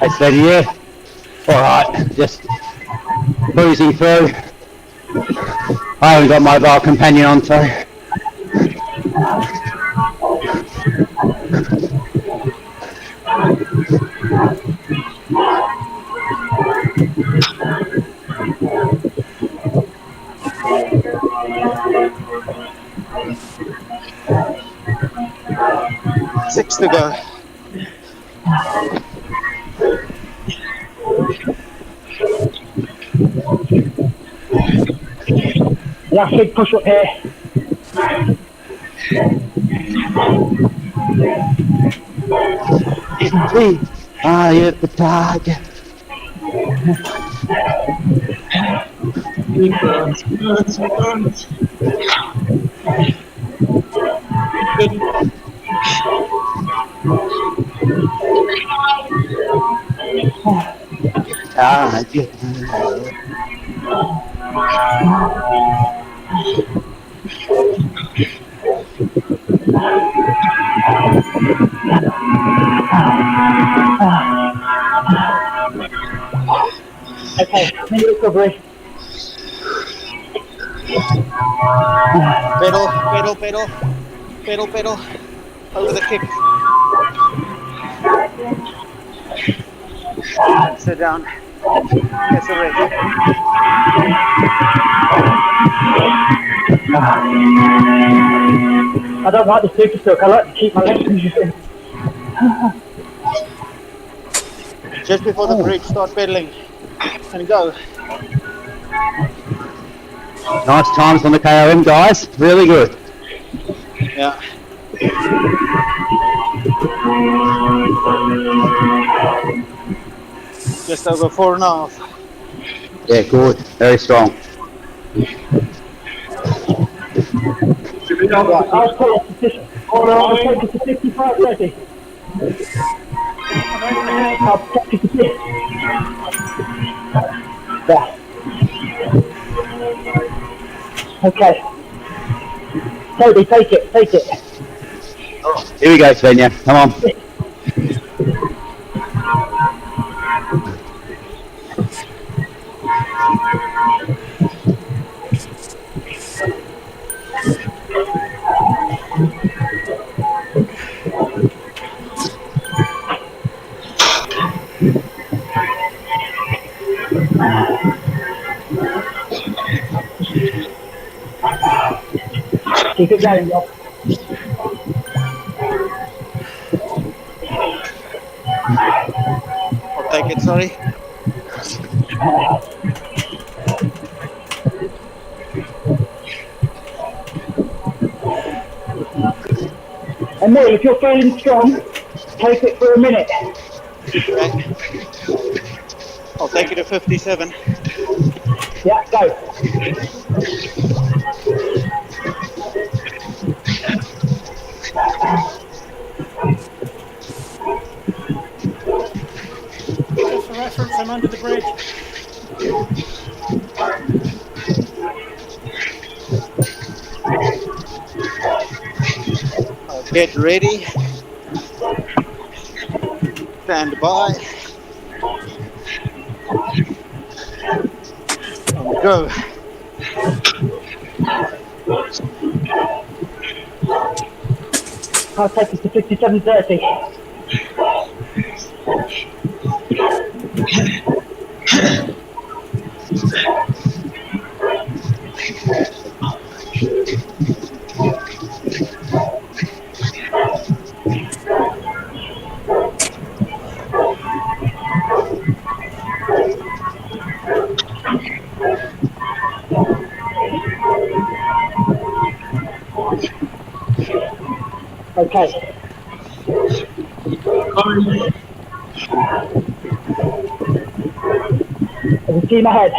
Hey, steady, yeah. Alright, just cruising through. I haven't got mobile companion on, so. Six to go. Last big push up here. We are at the target. Okay, mini recovery. Pedal, pedal, pedal, pedal, pedal, over the kick. Sit down. It's a rest. I don't like the super stuck. I like to keep my legs positioned. Just before the bridge, start pedaling and go. Nice times on the KOM, guys. Really good. Yeah. Just over 4.5. Yeah, good. Very strong. Right, I'll take it to 55, 30. I'll take it to 50. Yeah. Okay. Toby, take it. Here we go, Svenja. Come on. Keep it going, Rob. I'll take it, sorry. And Neil, if you're feeling strong, take it for a minute. Okay. I'll take it to 57. Yeah, go. Just for reference, I'm under the bridge. Get ready. Stand by. And go. I'll take it to 57.30. Okay. There's a team ahead.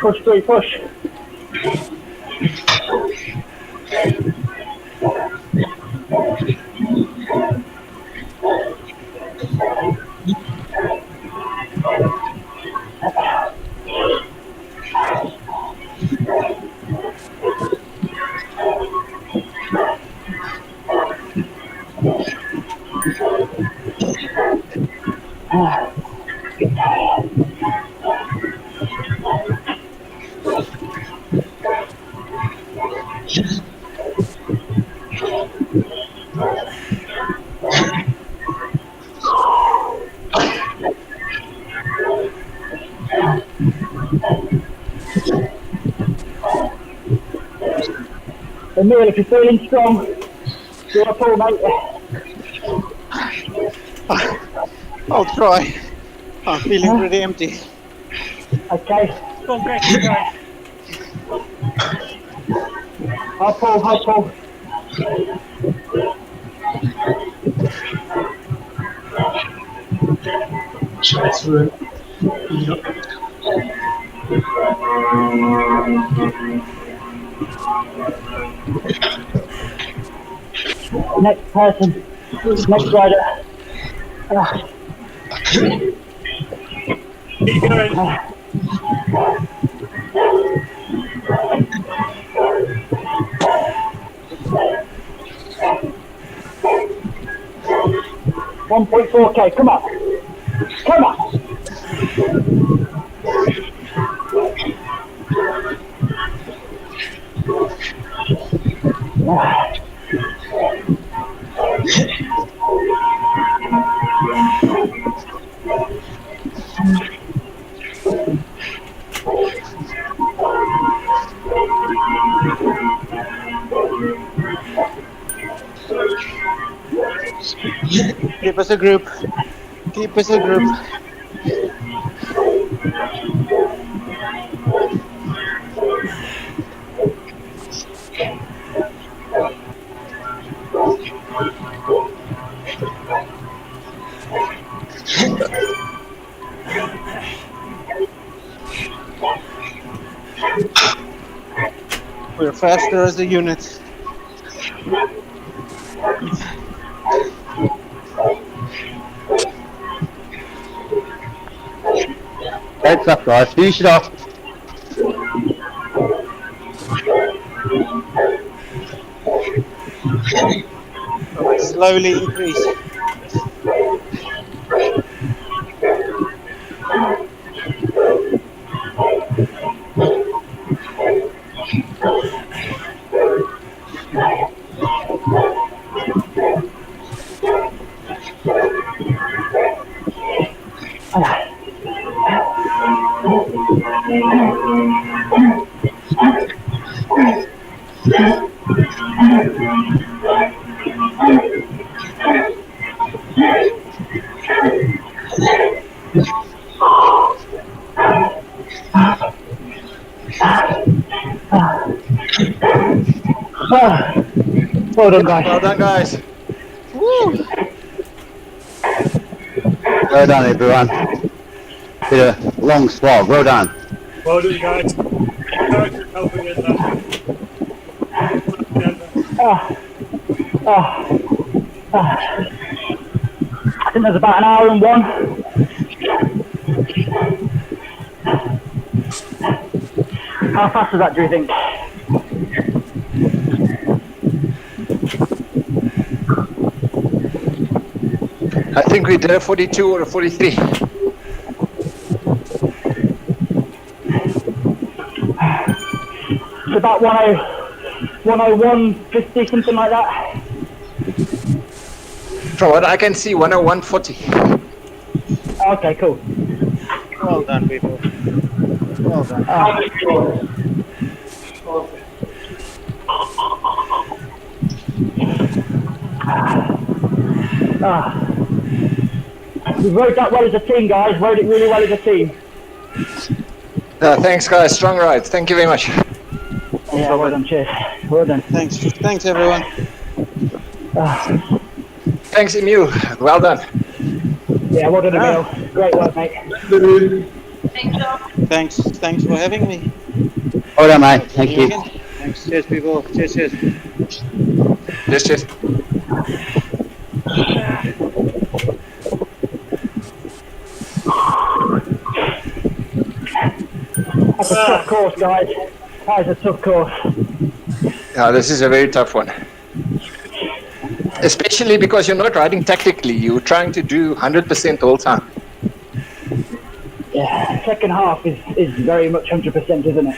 Push through, push. And Neil, if you're feeling strong, do a pull, mate. I'll try. I'm feeling pretty empty. Okay. Go on, Greg, keep going. I'll pull. Next person. Next rider. Keep going. 1.4k. Come on. Come on. Keep us a group. Keep us a group. We're faster as a unit. Great stuff, guys. Finish it off. Slowly increase. Well done, guys. Well done, guys. Woo! Well done, everyone. Bit of long slog. Well done. Well done, guys. Thanks for helping us out. I think there's about an hour and one. How fast was that, do you think? I think we did a 42 or a 43. It's about 101.50, something like that. From what I can see, 101.40. Okay, cool. Well done, people. Well done. We rode that well as a team, guys. Rode it really well as a team. Thanks, guys. Strong ride. Thank you very much. Yeah, well done. Cheers. Well done. Thanks, everyone. Thanks, Emil. Well done. Yeah, well done, Emil. Great work, mate. Thanks for having me. Well done, mate. Thank you. Thanks. Cheers, people. Cheers. Cheers. That's a tough course, guys. That is a tough course. Yeah, this is a very tough one. Especially because you're not riding tactically. You're trying to do 100% the whole time. Yeah, second half is very much 100%, isn't it?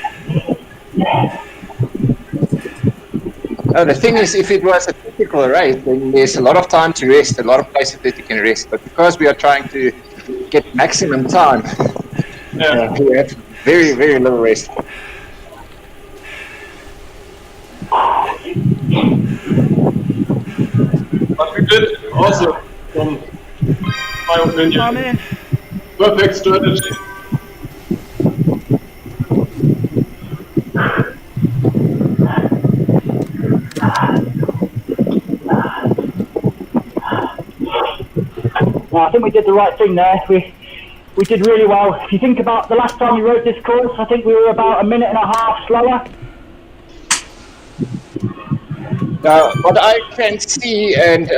The thing is, if it was a typical race, then there's a lot of time to rest, a lot of places that you can rest. But because we are trying to get maximum time, we have very, very little rest. But we did also, from my opinion, I'm in. perfect strategy. No, I think we did the right thing there. We did really well. If you think about the last time we rode this course, I think we were about a minute and a half slower. What I can see, and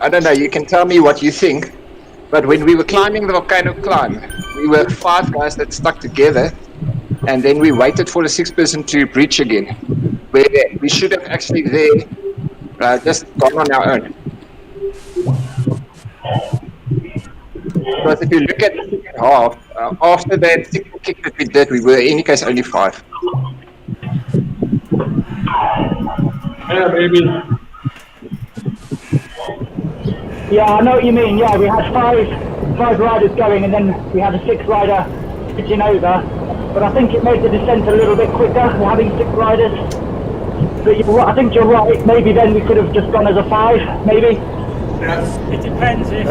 I don't know, you can tell me what you think, but when we were climbing the volcano climb, we were 5 guys that stuck together, and then we waited for the 6th person to breach again, where we should have actually there just gone on our own. Because if you look at the second half, after that single kick that we did, we were in any case only 5. Yeah, maybe. Yeah, I know what you mean. Yeah, we had five riders going, and then we had a 6th rider pitching over. But I think it made the descent a little bit quicker, having 6 riders. But I think you're right. Maybe then we could have just gone as a 5, maybe. It depends if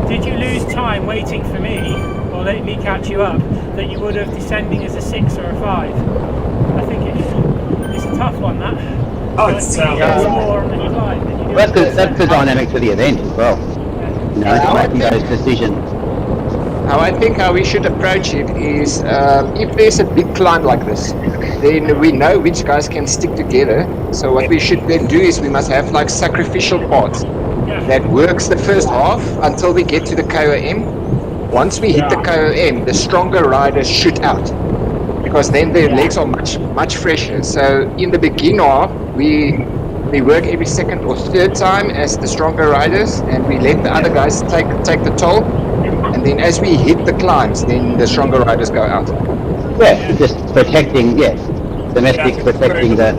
did you lose time waiting for me or let me catch you up that you would have descending as a 6 or a 5. I think it's a tough one, that. Oh, it's more on the climb than you do. Well, that's the dynamic to the event as well. You know, making those decisions. How we should approach it is, if there's a big climb like this, then we know which guys can stick together. So what we should then do is we must have like sacrificial parts that works the first half until we get to the KOM. Once we hit the KOM, the stronger riders shoot out, because then their legs are much fresher. So in the beginner, we work every 2nd or 3rd time as the stronger riders, and we let the other guys take the toll. And then as we hit the climbs, then the stronger riders go out. Yeah, just protecting, domestics protecting the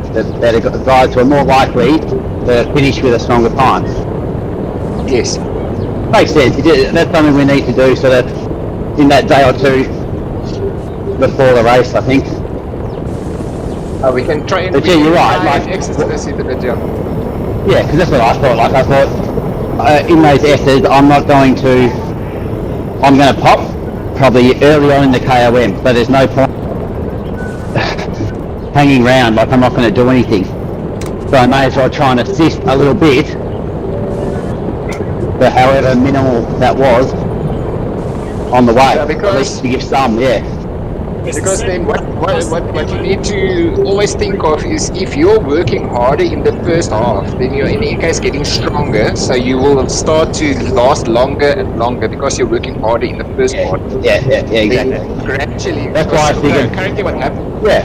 guys who are more likely to finish with a stronger time. Yes. Makes sense. That's something we need to do so that in that day or two before the race, I think. We can try and you're right, like, exercise it a bit, yeah, because that's what I thought. Like I thought in those S's, I'm going to pop probably early on in the KOM, so there's no point hanging around, like I'm not going to do anything. So I may as well try and assist a little bit, for however minimal that was, on the way. Yeah, because at least to give some, Because then what you need to always think of is, if you're working harder in the first half, then you're in any case getting stronger, so you will start to last longer and longer because you're working harder in the first part. Yeah, exactly. Then gradually. That's why I figured. Currently what happens. Yeah.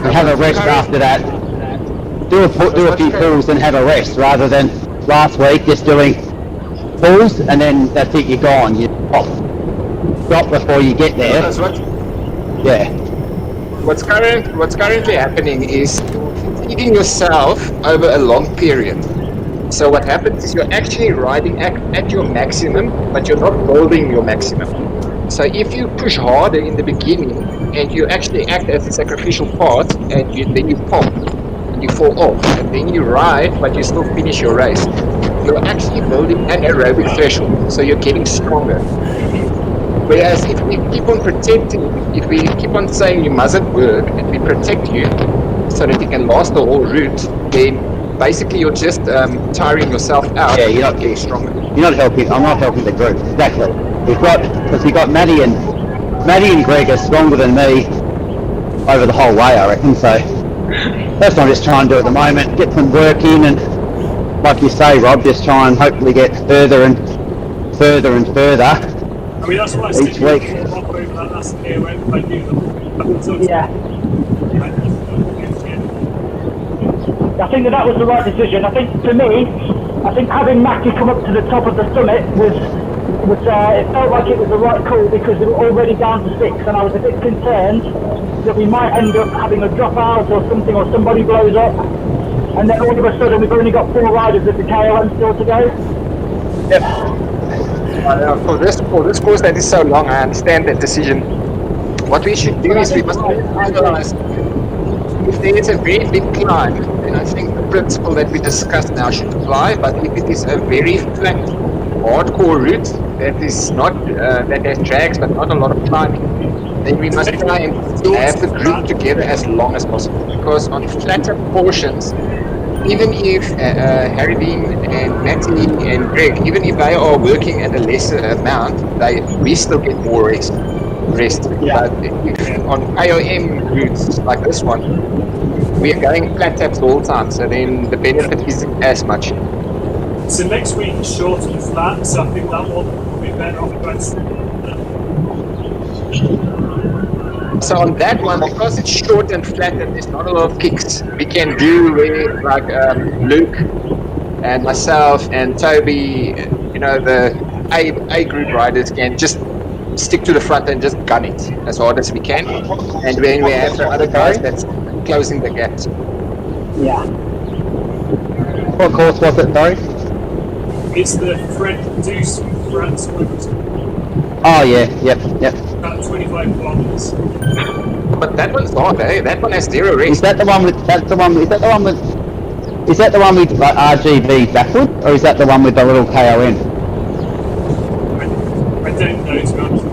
And have a rest after that. Do a few pulls and have a rest, rather than last week just doing pulls and then that's it, you're gone. You stop before you get there. That's what. Yeah. What's currently happening is feeding yourself over a long period. So what happens is you're actually riding at your maximum, but you're not building your maximum. So if you push harder in the beginning and you actually act as a sacrificial part, and then you pop and you fall off, and then you ride but you still finish your race, you're actually building an aerobic threshold, so you're getting stronger. Whereas if we keep on protecting, if we keep on saying you mustn't work, and we protect you so that you can last the whole route, then basically you're just tiring yourself out. Yeah, you're not getting stronger. You're not helping. I'm not helping the group. Exactly. We've got Maddie and Greg are stronger than me over the whole way, I reckon. So that's what I'm just trying to do at the moment. Get some work in, and like you say, Rob, just try and hopefully get further and further and further. I mean, that's why I each week. Yeah. I think that was the right decision. I think for me, having Mackie come up to the top of the summit was it felt like it was the right call, because we were already down to 6, and I was a bit concerned that we might end up having a dropout or something, or somebody blows up, and then all of a sudden we've only got 4 riders at the KOM still to go. Yep. For this course that is so long, I understand that decision. What we should do is we must analyze. If there is a very big climb, then I think the principle that we discussed now should apply. But if it is a very flat, hardcore route that is not that has drags but not a lot of climbing, then we must try and have the group together as long as possible. Because on flatter portions, even if Harry Bean and Matty and Greg, even if they are working at a lesser amount, we still get more rest. Yeah. But if on KOM routes like this one, we are going flat taps the whole time, so then the benefit isn't as much. So next week is short and flat, so I think that one will be better off going. So on that one, because it's short and flat and there's not a lot of kicks, we can do with like Luke and myself and Toby, the A group riders can just stick to the front and just gun it as hard as we can. And then we have the other guys that's closing the gaps. Yeah. What course was it, sorry? It's the Fred Deuce France one. Oh yeah, yep. About 25 kilometers. But that one's hard, eh? That one has 0 rest. Is that the one with like RGB backward, or is that the one with the little KON? I don't know, to be honest.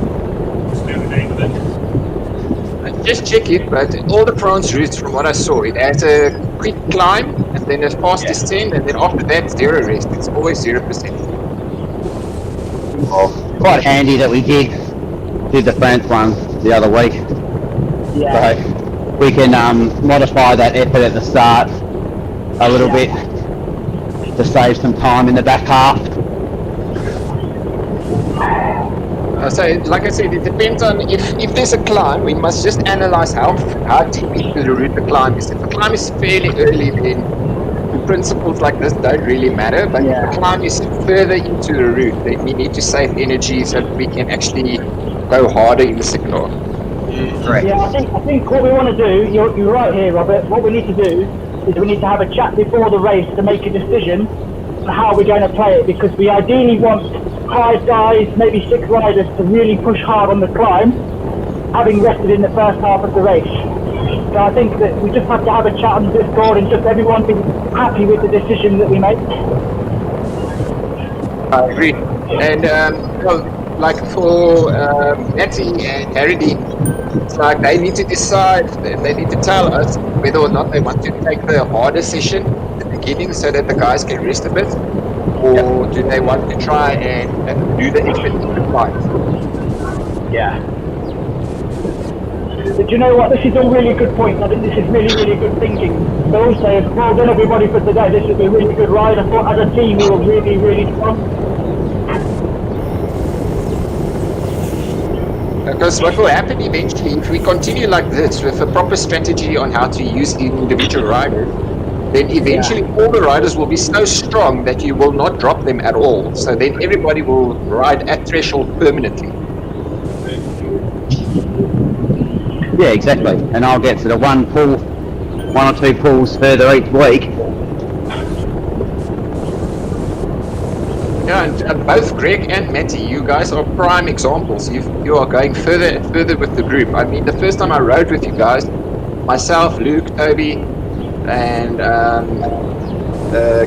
Just know the name of it. Just check it, but all the France routes, from what I saw, it has a quick climb, and then as fast as 10, and then after that, 0 rest. It's always 0%. Well, quite handy that we did the France one the other week. Yeah. So we can modify that effort at the start a little bit to save some time in the back half. So, like I said, it depends on if there's a climb, we must just analyze how deep into the route the climb is. If the climb is fairly early, then principles like this don't really matter. But if the climb is further into the route, then we need to save energy so that we can actually go harder in the second half. Correct. Yeah, I think what we want to do, you're right here, Robert. What we need to do is we need to have a chat before the race to make a decision on how we're going to play it, because we ideally want 5 guys, maybe 6 riders to really push hard on the climb, having rested in the first half of the race. So I think that we just have to have a chat on Discord and just everyone be happy with the decision that we make. I agree. And well, like for Natty and Harry, it's like they need to decide, they need to tell us whether or not they want to take the harder session at the beginning so that the guys can rest a bit, or do they want to try and do the effort in the fight? Yeah. But you know what, this is all really good points. I think this is really, really good thinking. So also, well done everybody for today. This was a really good ride. I thought as a team we were really, really strong. Because what will happen eventually, if we continue like this with a proper strategy on how to use individual riders, then eventually all the riders will be so strong that you will not drop them at all. So then everybody will ride at threshold permanently. Yeah, exactly. And I'll get to the one or 2 pulls further each week. Yeah, and both Greg and Matty, you guys are prime examples. You are going further and further with the group. I mean, the first time I rode with you guys, myself, Luke, Toby, and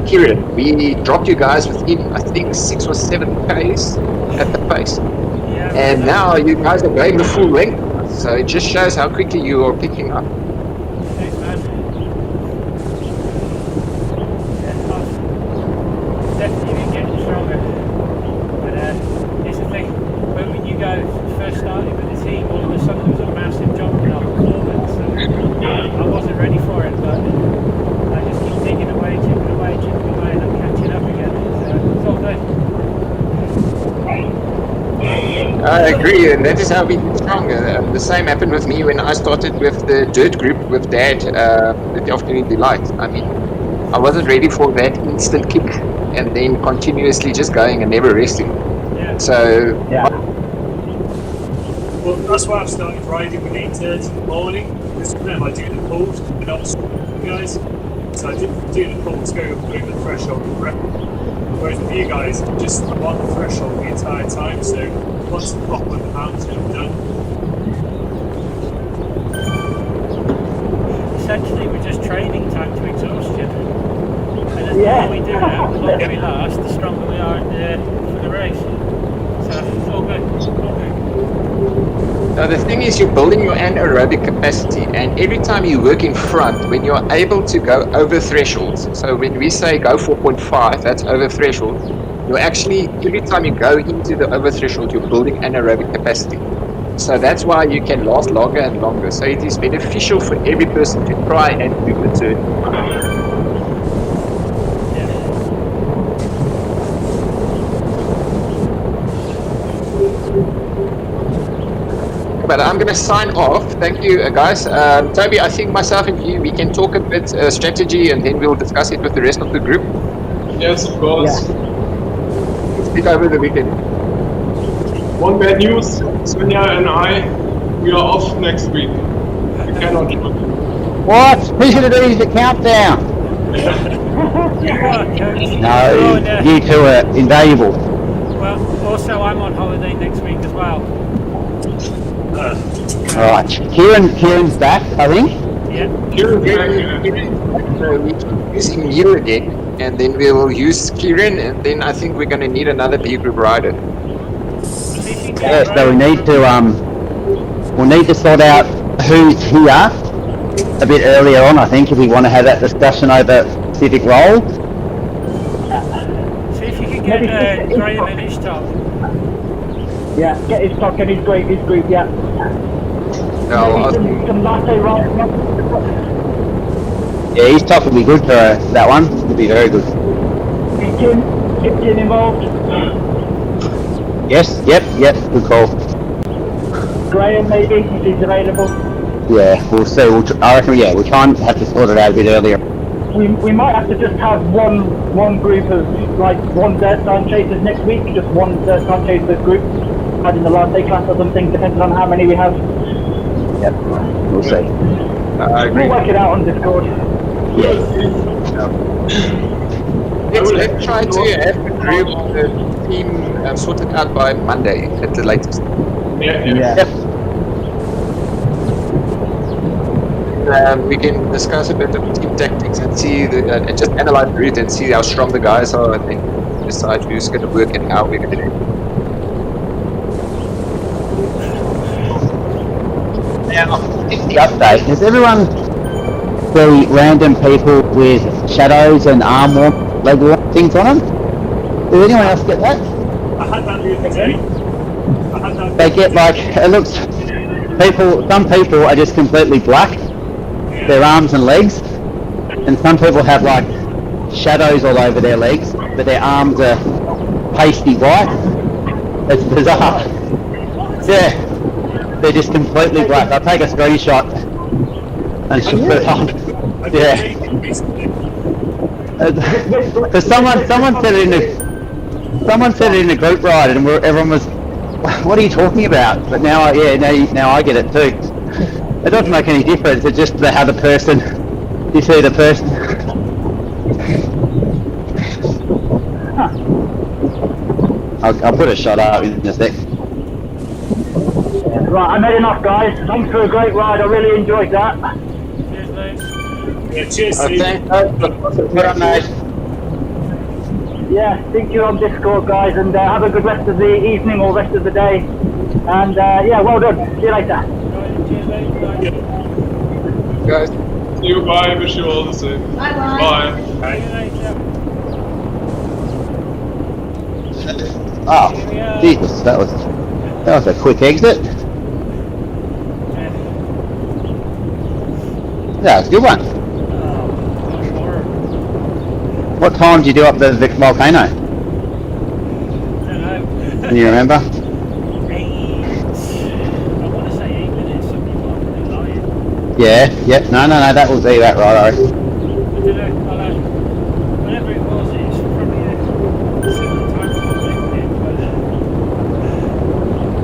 Kieran, we dropped you guys within, I think, 6 or 7 Ks at the pace. Yeah. And now you guys are going the full length. So it just shows how quickly you are picking up. Thanks, man. Definitely been getting stronger. But here's the thing, when you guys first started with the team, all of a sudden there was a massive jump in our performance. And I wasn't ready for it, but I just keep digging away, chipping away, and I'm catching up again. So it's all good. I agree, and that is how we get stronger. The same happened with me when I started with the dirt group with Dad with the Afternoon Delight. I mean, I wasn't ready for that instant kick and then continuously just going and never resting. Yeah. So, Well, that's why I've started riding with 8:30 in the morning, because then I do the pulls, and not you guys. So I do the pulls, go over the threshold and prep. Whereas with you guys, just I'm on the threshold the entire time, so once the pop on the mountain, I'm done. Essentially, we're just training time to exhaustion. And the Yeah. more we do that, the longer we last, the stronger we are for the race. So it's all good. It's all good. now the thing is, you're building your anaerobic capacity, and every time you work in front, when you're able to go over thresholds, so when we say go 4.5, that's over threshold, you're actually, every time you go into the over threshold, you're building anaerobic capacity. So that's why you can last longer and longer. So it is beneficial for every person to try and do the turn. But I'm going to sign off. Thank you, guys. Toby, I think myself and you, we can talk a bit strategy, and then we'll discuss it with the rest of the group. Yes, of course. Speak over the weekend. one bad news, Svenja and I, we are off next week. We cannot join. What? Who's going to do the countdown? You are, Coach. No, Oh, no. you two are invaluable. Well, also I'm on holiday next week as well. Alright, Kieran's back, I think. Yeah. So we use him here again, and then we will use Kieran, and then I think we're going to need another B group rider. Yeah, so we need to we'll need to sort out who's here a bit earlier on, I think, if we want to have that discussion over specific roles. See if you can get Graham and Ishtar. Yeah, get his talk and his group, yeah. No, Some latte rides. Yeah, his talk will be good for that one. It'll be very good. Is Jim involved? Yes, yep, good call. Graham maybe, if he's available. Yeah, we'll see. I reckon, yeah, we'll try and have to sort it out a bit earlier. We might have to just have one group of, like, one dirt time chasers next week, just one dirt time chasers group, as in the latte class or something, depending on how many we have. Yep, we'll see. We'll work it out on Discord. Yeah. let's try to have the group of the team sorted out by Monday at the latest. Yeah. Yep. We can discuss a bit of team tactics and see and just analyze the route and see how strong the guys are, and then decide who's going to work and how we're going to do it. Now, the update. Does everyone see random people with shadows and arm warm, leg warm things on them? Did anyone else get that? I had that the other day. They get like, it looks, some people are just completely black, their arms and legs, and some people have like shadows all over their legs, but their arms are pasty white. It's bizarre. Yeah, they're just completely black. I'll take a screenshot and she'll put it on. Yeah. Because someone said it in the group ride, and everyone was, what are you talking about? But now I get it too. It doesn't make any difference. It's just how the person, you see the person. I'll put a shot up in a sec. Right, I made enough, guys. Thanks for a great ride. I really enjoyed that. Cheers, mate. Yeah, cheers, Steve. Yeah, speak to you on Discord, guys, and have a good rest of the evening or rest of the day. And yeah, well done. See you later. Cheers, mate. Bye. Guys, See you, bye. Wish you all the same. Bye-bye. Bye. See you later. Oh, Jesus, that was a quick exit. Yeah, it's a good one. What time did you do up the volcano? I don't know. Can you remember? 8. I want to say 8 minutes. Some people are really lying. Yeah, no, that will be that right, I reckon. I don't know. Whatever it was, it's probably a similar time to what they did, but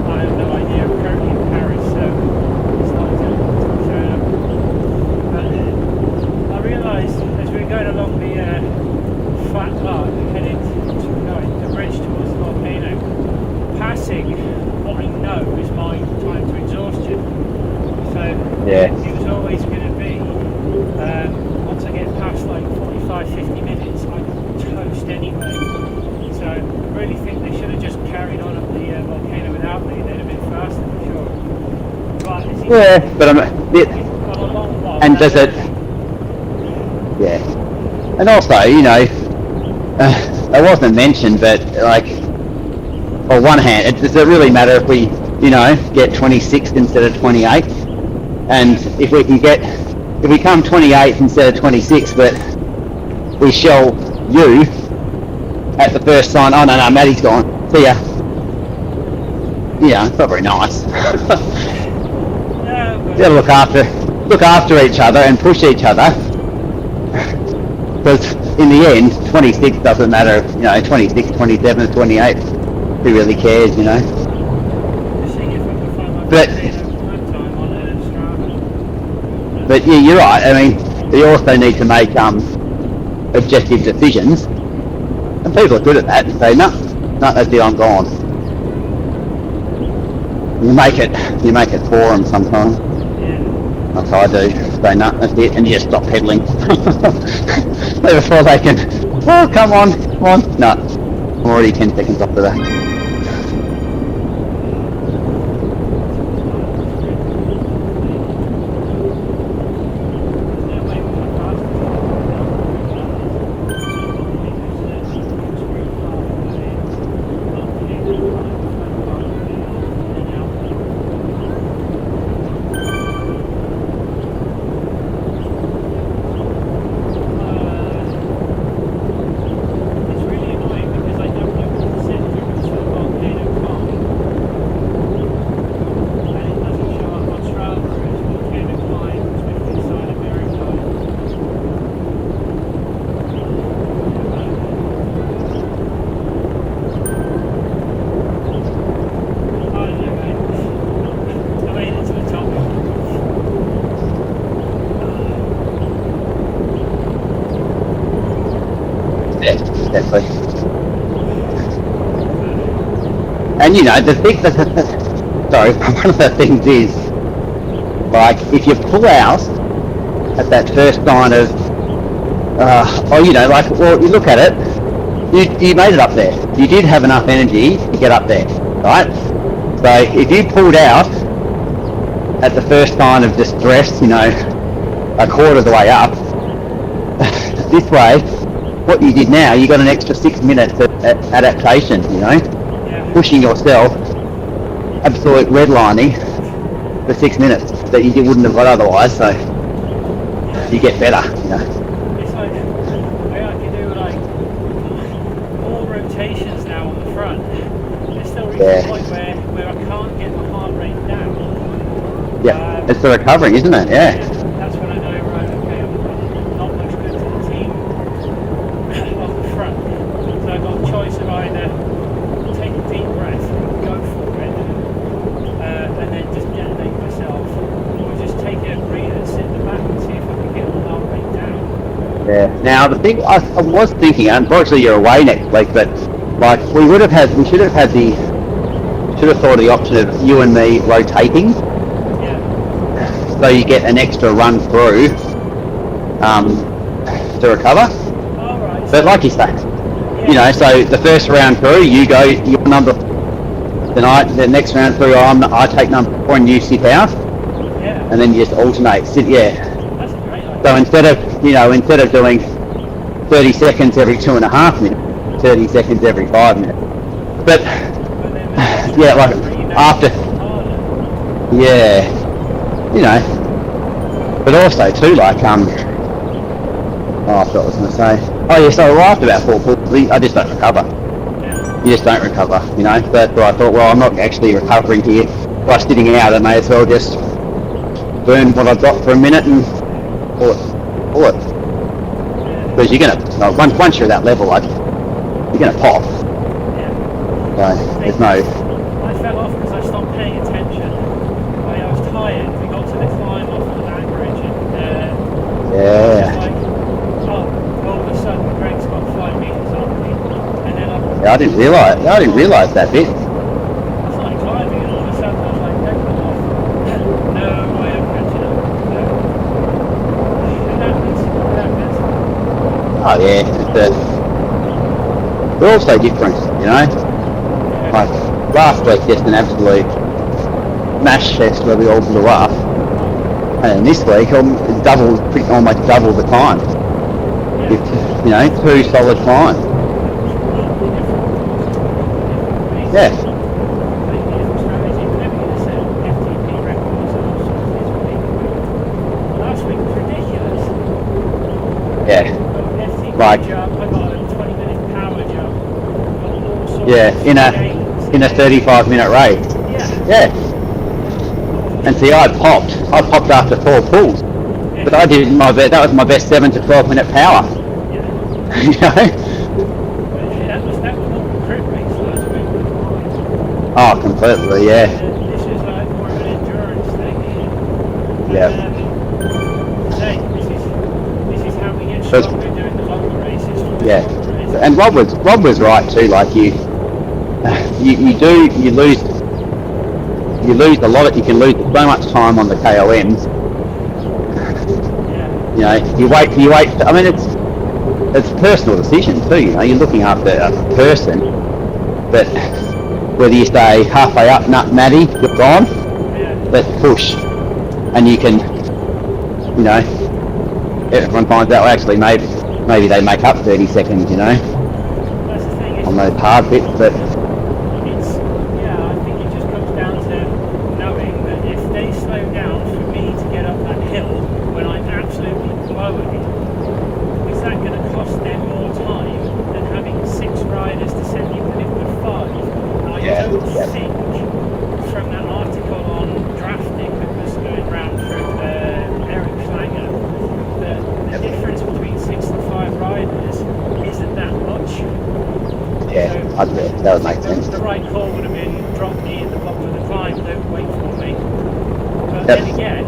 I have no idea. I'm currently in Paris, so it's not exactly showing up. But I realised as we were going along the flat part heading the bridge towards the volcano, passing what I know is my time to exhaustion. So Yeah. it was always going to be, once I get past like 45-50 minutes, I toast anyway. So I really think they should have just carried on up the volcano without me. They'd have been faster for sure. But as you Yeah, but got a long while. and does it? Yeah, and also, you know, it wasn't mentioned, but like, on one hand, does it really matter if we, you know, get 26th instead of 28th? And if we come 28th instead of 26th, but we shell you at the first sign, oh no, Maddie's gone, see ya. Yeah, it's not very nice. You gotta look after each other and push each other. Because in the end, 26 doesn't matter, you know, 26, 27, 28. Who really cares, you know? But yeah, you're right. I mean, you also need to make objective decisions, and people are good at that. And say, no, that's it. I'm gone. You make it for them sometimes. That's how I do. Say, no, that's it, and you just stop peddling before they can. Oh, come on. No, I'm already 10 seconds off of that. Exactly. And you know, the thing sorry, one of the things is, like, if you pull out at that first sign of, or you know, like, well, you look at it, you made it up there. You did have enough energy to get up there, right? So if you pulled out at the first sign of distress, you know, a quarter of the way up, this way, what you did now, you got an extra 6 minutes of adaptation, you know, pushing yourself, absolute redlining for 6 minutes that you wouldn't have got otherwise, so you get better, you know. It's like, I can do like more rotations now on the front. There's still reaching a point where I can't get my heart rate down. Yeah, it's the recovering, isn't it? Yeah. That's when I know, right, okay, I'm not much good to the team on the front. So I've got a choice of either take a deep breath and go for it, and then just detonate myself, or just take a breather, sit in the back and see if I can get my heart rate down. Yeah. Now the thing I was thinking, unfortunately you're away next week, but like we should have thought of the option of you and me rotating. So you get an extra run through to recover. Right. But like you say, you know, so the first round through, you go your number tonight. The next round through, I take number 4 and you sit out, and then you just alternate. That's a great idea. So instead of doing 30 seconds every 2.5 minutes, 30 seconds every 5 minutes. But yeah, like after, you know, but also too, like, oh, I forgot what I was going to say. Oh yeah, so after about 4 pulls, I just don't recover. You just don't recover, you know. But I thought, well, I'm not actually recovering here by sitting out. I may as well just burn what I've got for a minute and pull it. Because you're gonna, once you're at that level, like, you're gonna pop. So there's no. I fell off because I stopped paying attention. I was tired. We got to the climb off the anchorage and like, all of a sudden Greg's got 5 meters on me, and then I didn't realise that bit. I started climbing, and all of a sudden I was like, Greg went off. No, I am catching up. It happens. Oh yeah, we're all so different, you know. Like last week, just an absolute smash fest where we all blew up, and this week almost double the time. With, you know, 2 solid climbs. Yeah. Last week was ridiculous. Yeah. Like. I got a 20-minute power jump. Yeah, in a 35-minute race. Yeah. And see, I popped after 4 pulls, but I did that was my best 7 to 12 minute power. You know. That was not the crit race last week. Oh, completely, yeah. This is like more of an Yeah. This is how we get stronger doing the longer races. Yeah. And Rob was right too. Like you lose a lot. You can lose so much time on the KOMs. You know, you wait. I mean, it's a personal decision too. You know, you're looking after a person, but whether you stay halfway up, nut Maddie, you're gone. Let's push, and you can, you know, everyone finds out. Well, actually, maybe they make up 30 seconds. You know, on those hard bits, but. I think it just comes down to knowing that if they slow down for me to get up that hill when I'm absolutely blowing, is that going to cost them more time than having 6 riders descending than it would 5? I don't think from that article on drafting that was going around through Eric Schlanger that the difference between 6 and 5 riders isn't that much. Yeah, so that would make sense. The right call would have been drop me at the bottom of the climb, don't wait for me. But then again,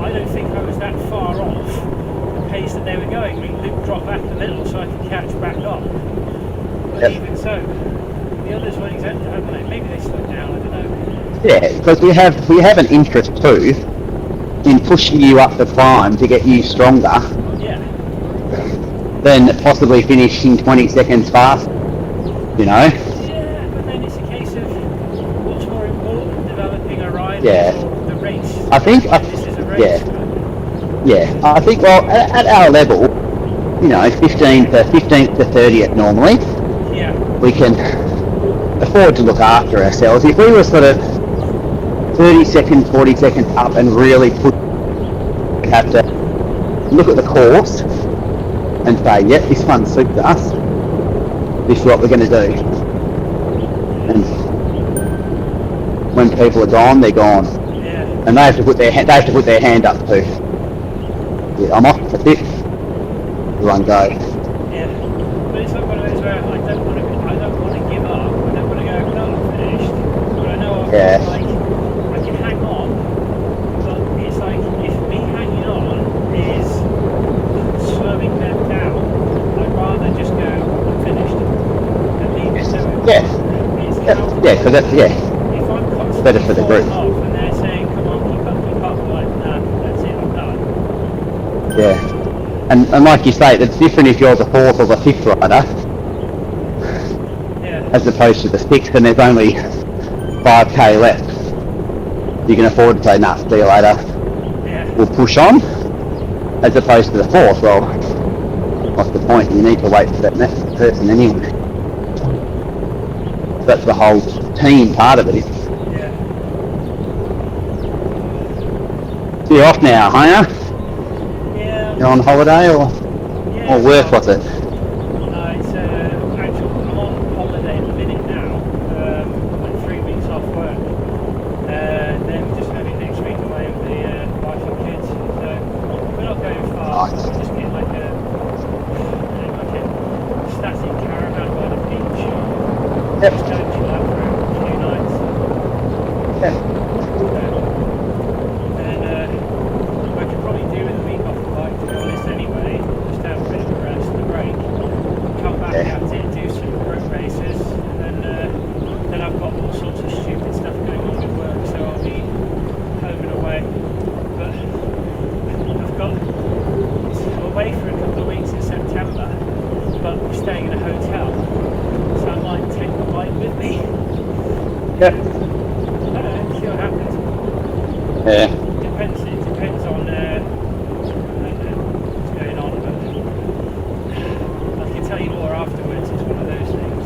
I don't think I was that far off the pace that they were going. I mean, Luke dropped back a little so I could catch back up. But even so, the others weren't exactly, I don't know, maybe they slowed down, I don't know. Yeah, because we have an interest too in pushing you up the climb to get you stronger. Yeah. Than possibly finishing 20 seconds fast. You know? Yeah, but then it's a case of what's more important, developing a rider or the race. I think, this is a race. Yeah, I think, well, at our level, you know, 15th to 30th normally, we can afford to look after ourselves. If we were sort of 30 seconds, 40 seconds up and really push, we'd have to look at the course and say, yeah, this one suits us. This is what we're going to do. And when people are gone, they're gone. Yeah. And they have to put their hand up too. Yeah, I'm off. That's it. Everyone go. Yeah. But it's like one of those where I don't want to give up. I don't want to go, no, I'm finished. But I know I can hang on. But it's like if me hanging on is slowing them down, I'd rather just go, I'm finished. Yeah, because that's, if I'm it's better for the group. Off and they're saying, come on, keep up, like, nah, that's it, I'm done. Yeah, and like you say, it's different if you're the 4th or the 5th rider, as opposed to the 6th, and there's only 5k left. You can afford to say, nah, see you later. We'll push on, as opposed to the 4th. Well, what's the point? You need to wait for that next person anyway. That's the whole team part of it. So you're off now, huh? Yeah. You're on holiday or work, what's it? No, it's actually, I'm on holiday at the minute now. Like 3 weeks off work. Then just having next week away with the wife and kids. So we're not going far. Nice. We're just getting like a static caravan by the beach. Yep. Just going to chill out for a few nights. Yeah. And I could probably do with a week off the bike, to be honest, anyway. Just have a bit of a rest and a break. Come back at it, do some road races, and then I've got all sorts of stupid stuff going on with work, so I'll be home and away. But I've got away for a couple of weeks in September, but we're staying in a hotel. So I might take the bike with me. Yeah. I don't know, see what happens. Yeah. It depends on what's going on, but I can tell you more afterwards. It's one of those things.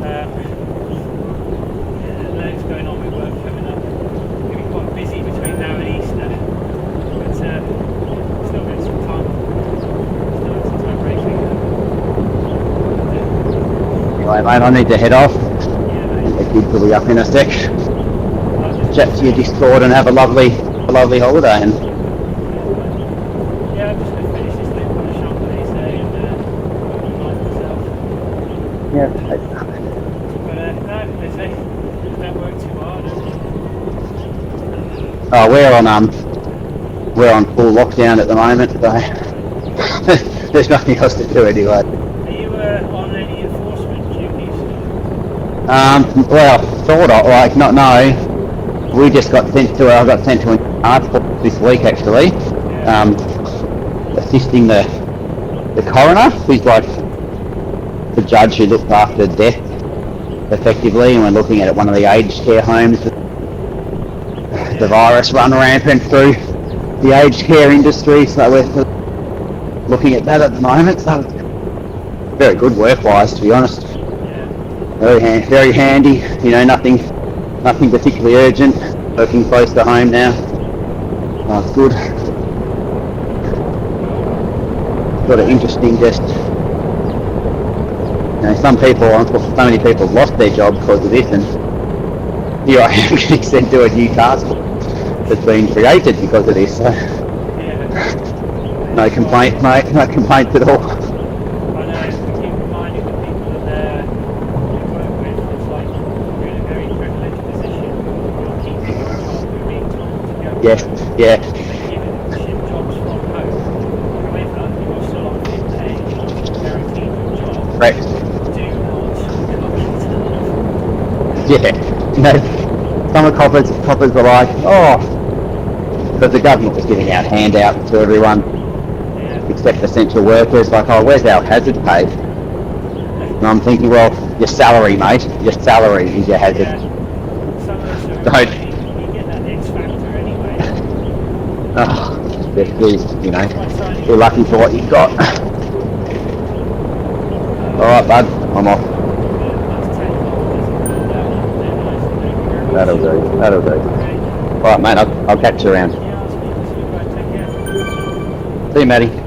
But loads going on with work coming up. It's going to be quite busy between now and Easter, but still got some time. Breaking. Anyway, mate, I need to head off. The kids will be up in a sec. Chat to your Discord and have a lovely holiday. And yeah, I'm just going to finish this little one of Champagne and organise myself. yeah. But no, they say don't work too hard. Oh, we're on we're on full lockdown at the moment, so there's nothing else to do anyway. Are you on any enforcement duties? Well, sort of, like, not, no. We just got sent to, I got sent to an art court this week actually, assisting the coroner, who's like the judge who looks after death effectively, and we're looking at one of the aged care homes. The virus run rampant through the aged care industry, so we're looking at that at the moment. So very good work-wise, to be honest. Very handy. You know, nothing particularly urgent. Working close to home now. Oh, it's good. Sort of interesting, just, you know, so many people lost their job because of this, and here I am getting sent to a new task that's been created because of this. So no complaints, mate. No complaints at all. I know, we keep reminding the people that we work with, it's like we're in a very privileged position. You're keeping your job, we're being told to go Yes, yeah. given ship jobs from home. However, you're still on fit pay, guaranteed your job. Right. Do not come into Yeah. You know, some of coppers were like, oh, because the government was giving out handouts to everyone except essential workers, like, oh, where's our hazard pay? And I'm thinking, well, your salary, mate, your salary is your hazard. some of us are Don't. you get that X factor anyway. Oh, you know, you're lucky for what you've got. Alright, bud, I'm off. That'll do. Alright, mate, I'll catch you around. See you, Matty.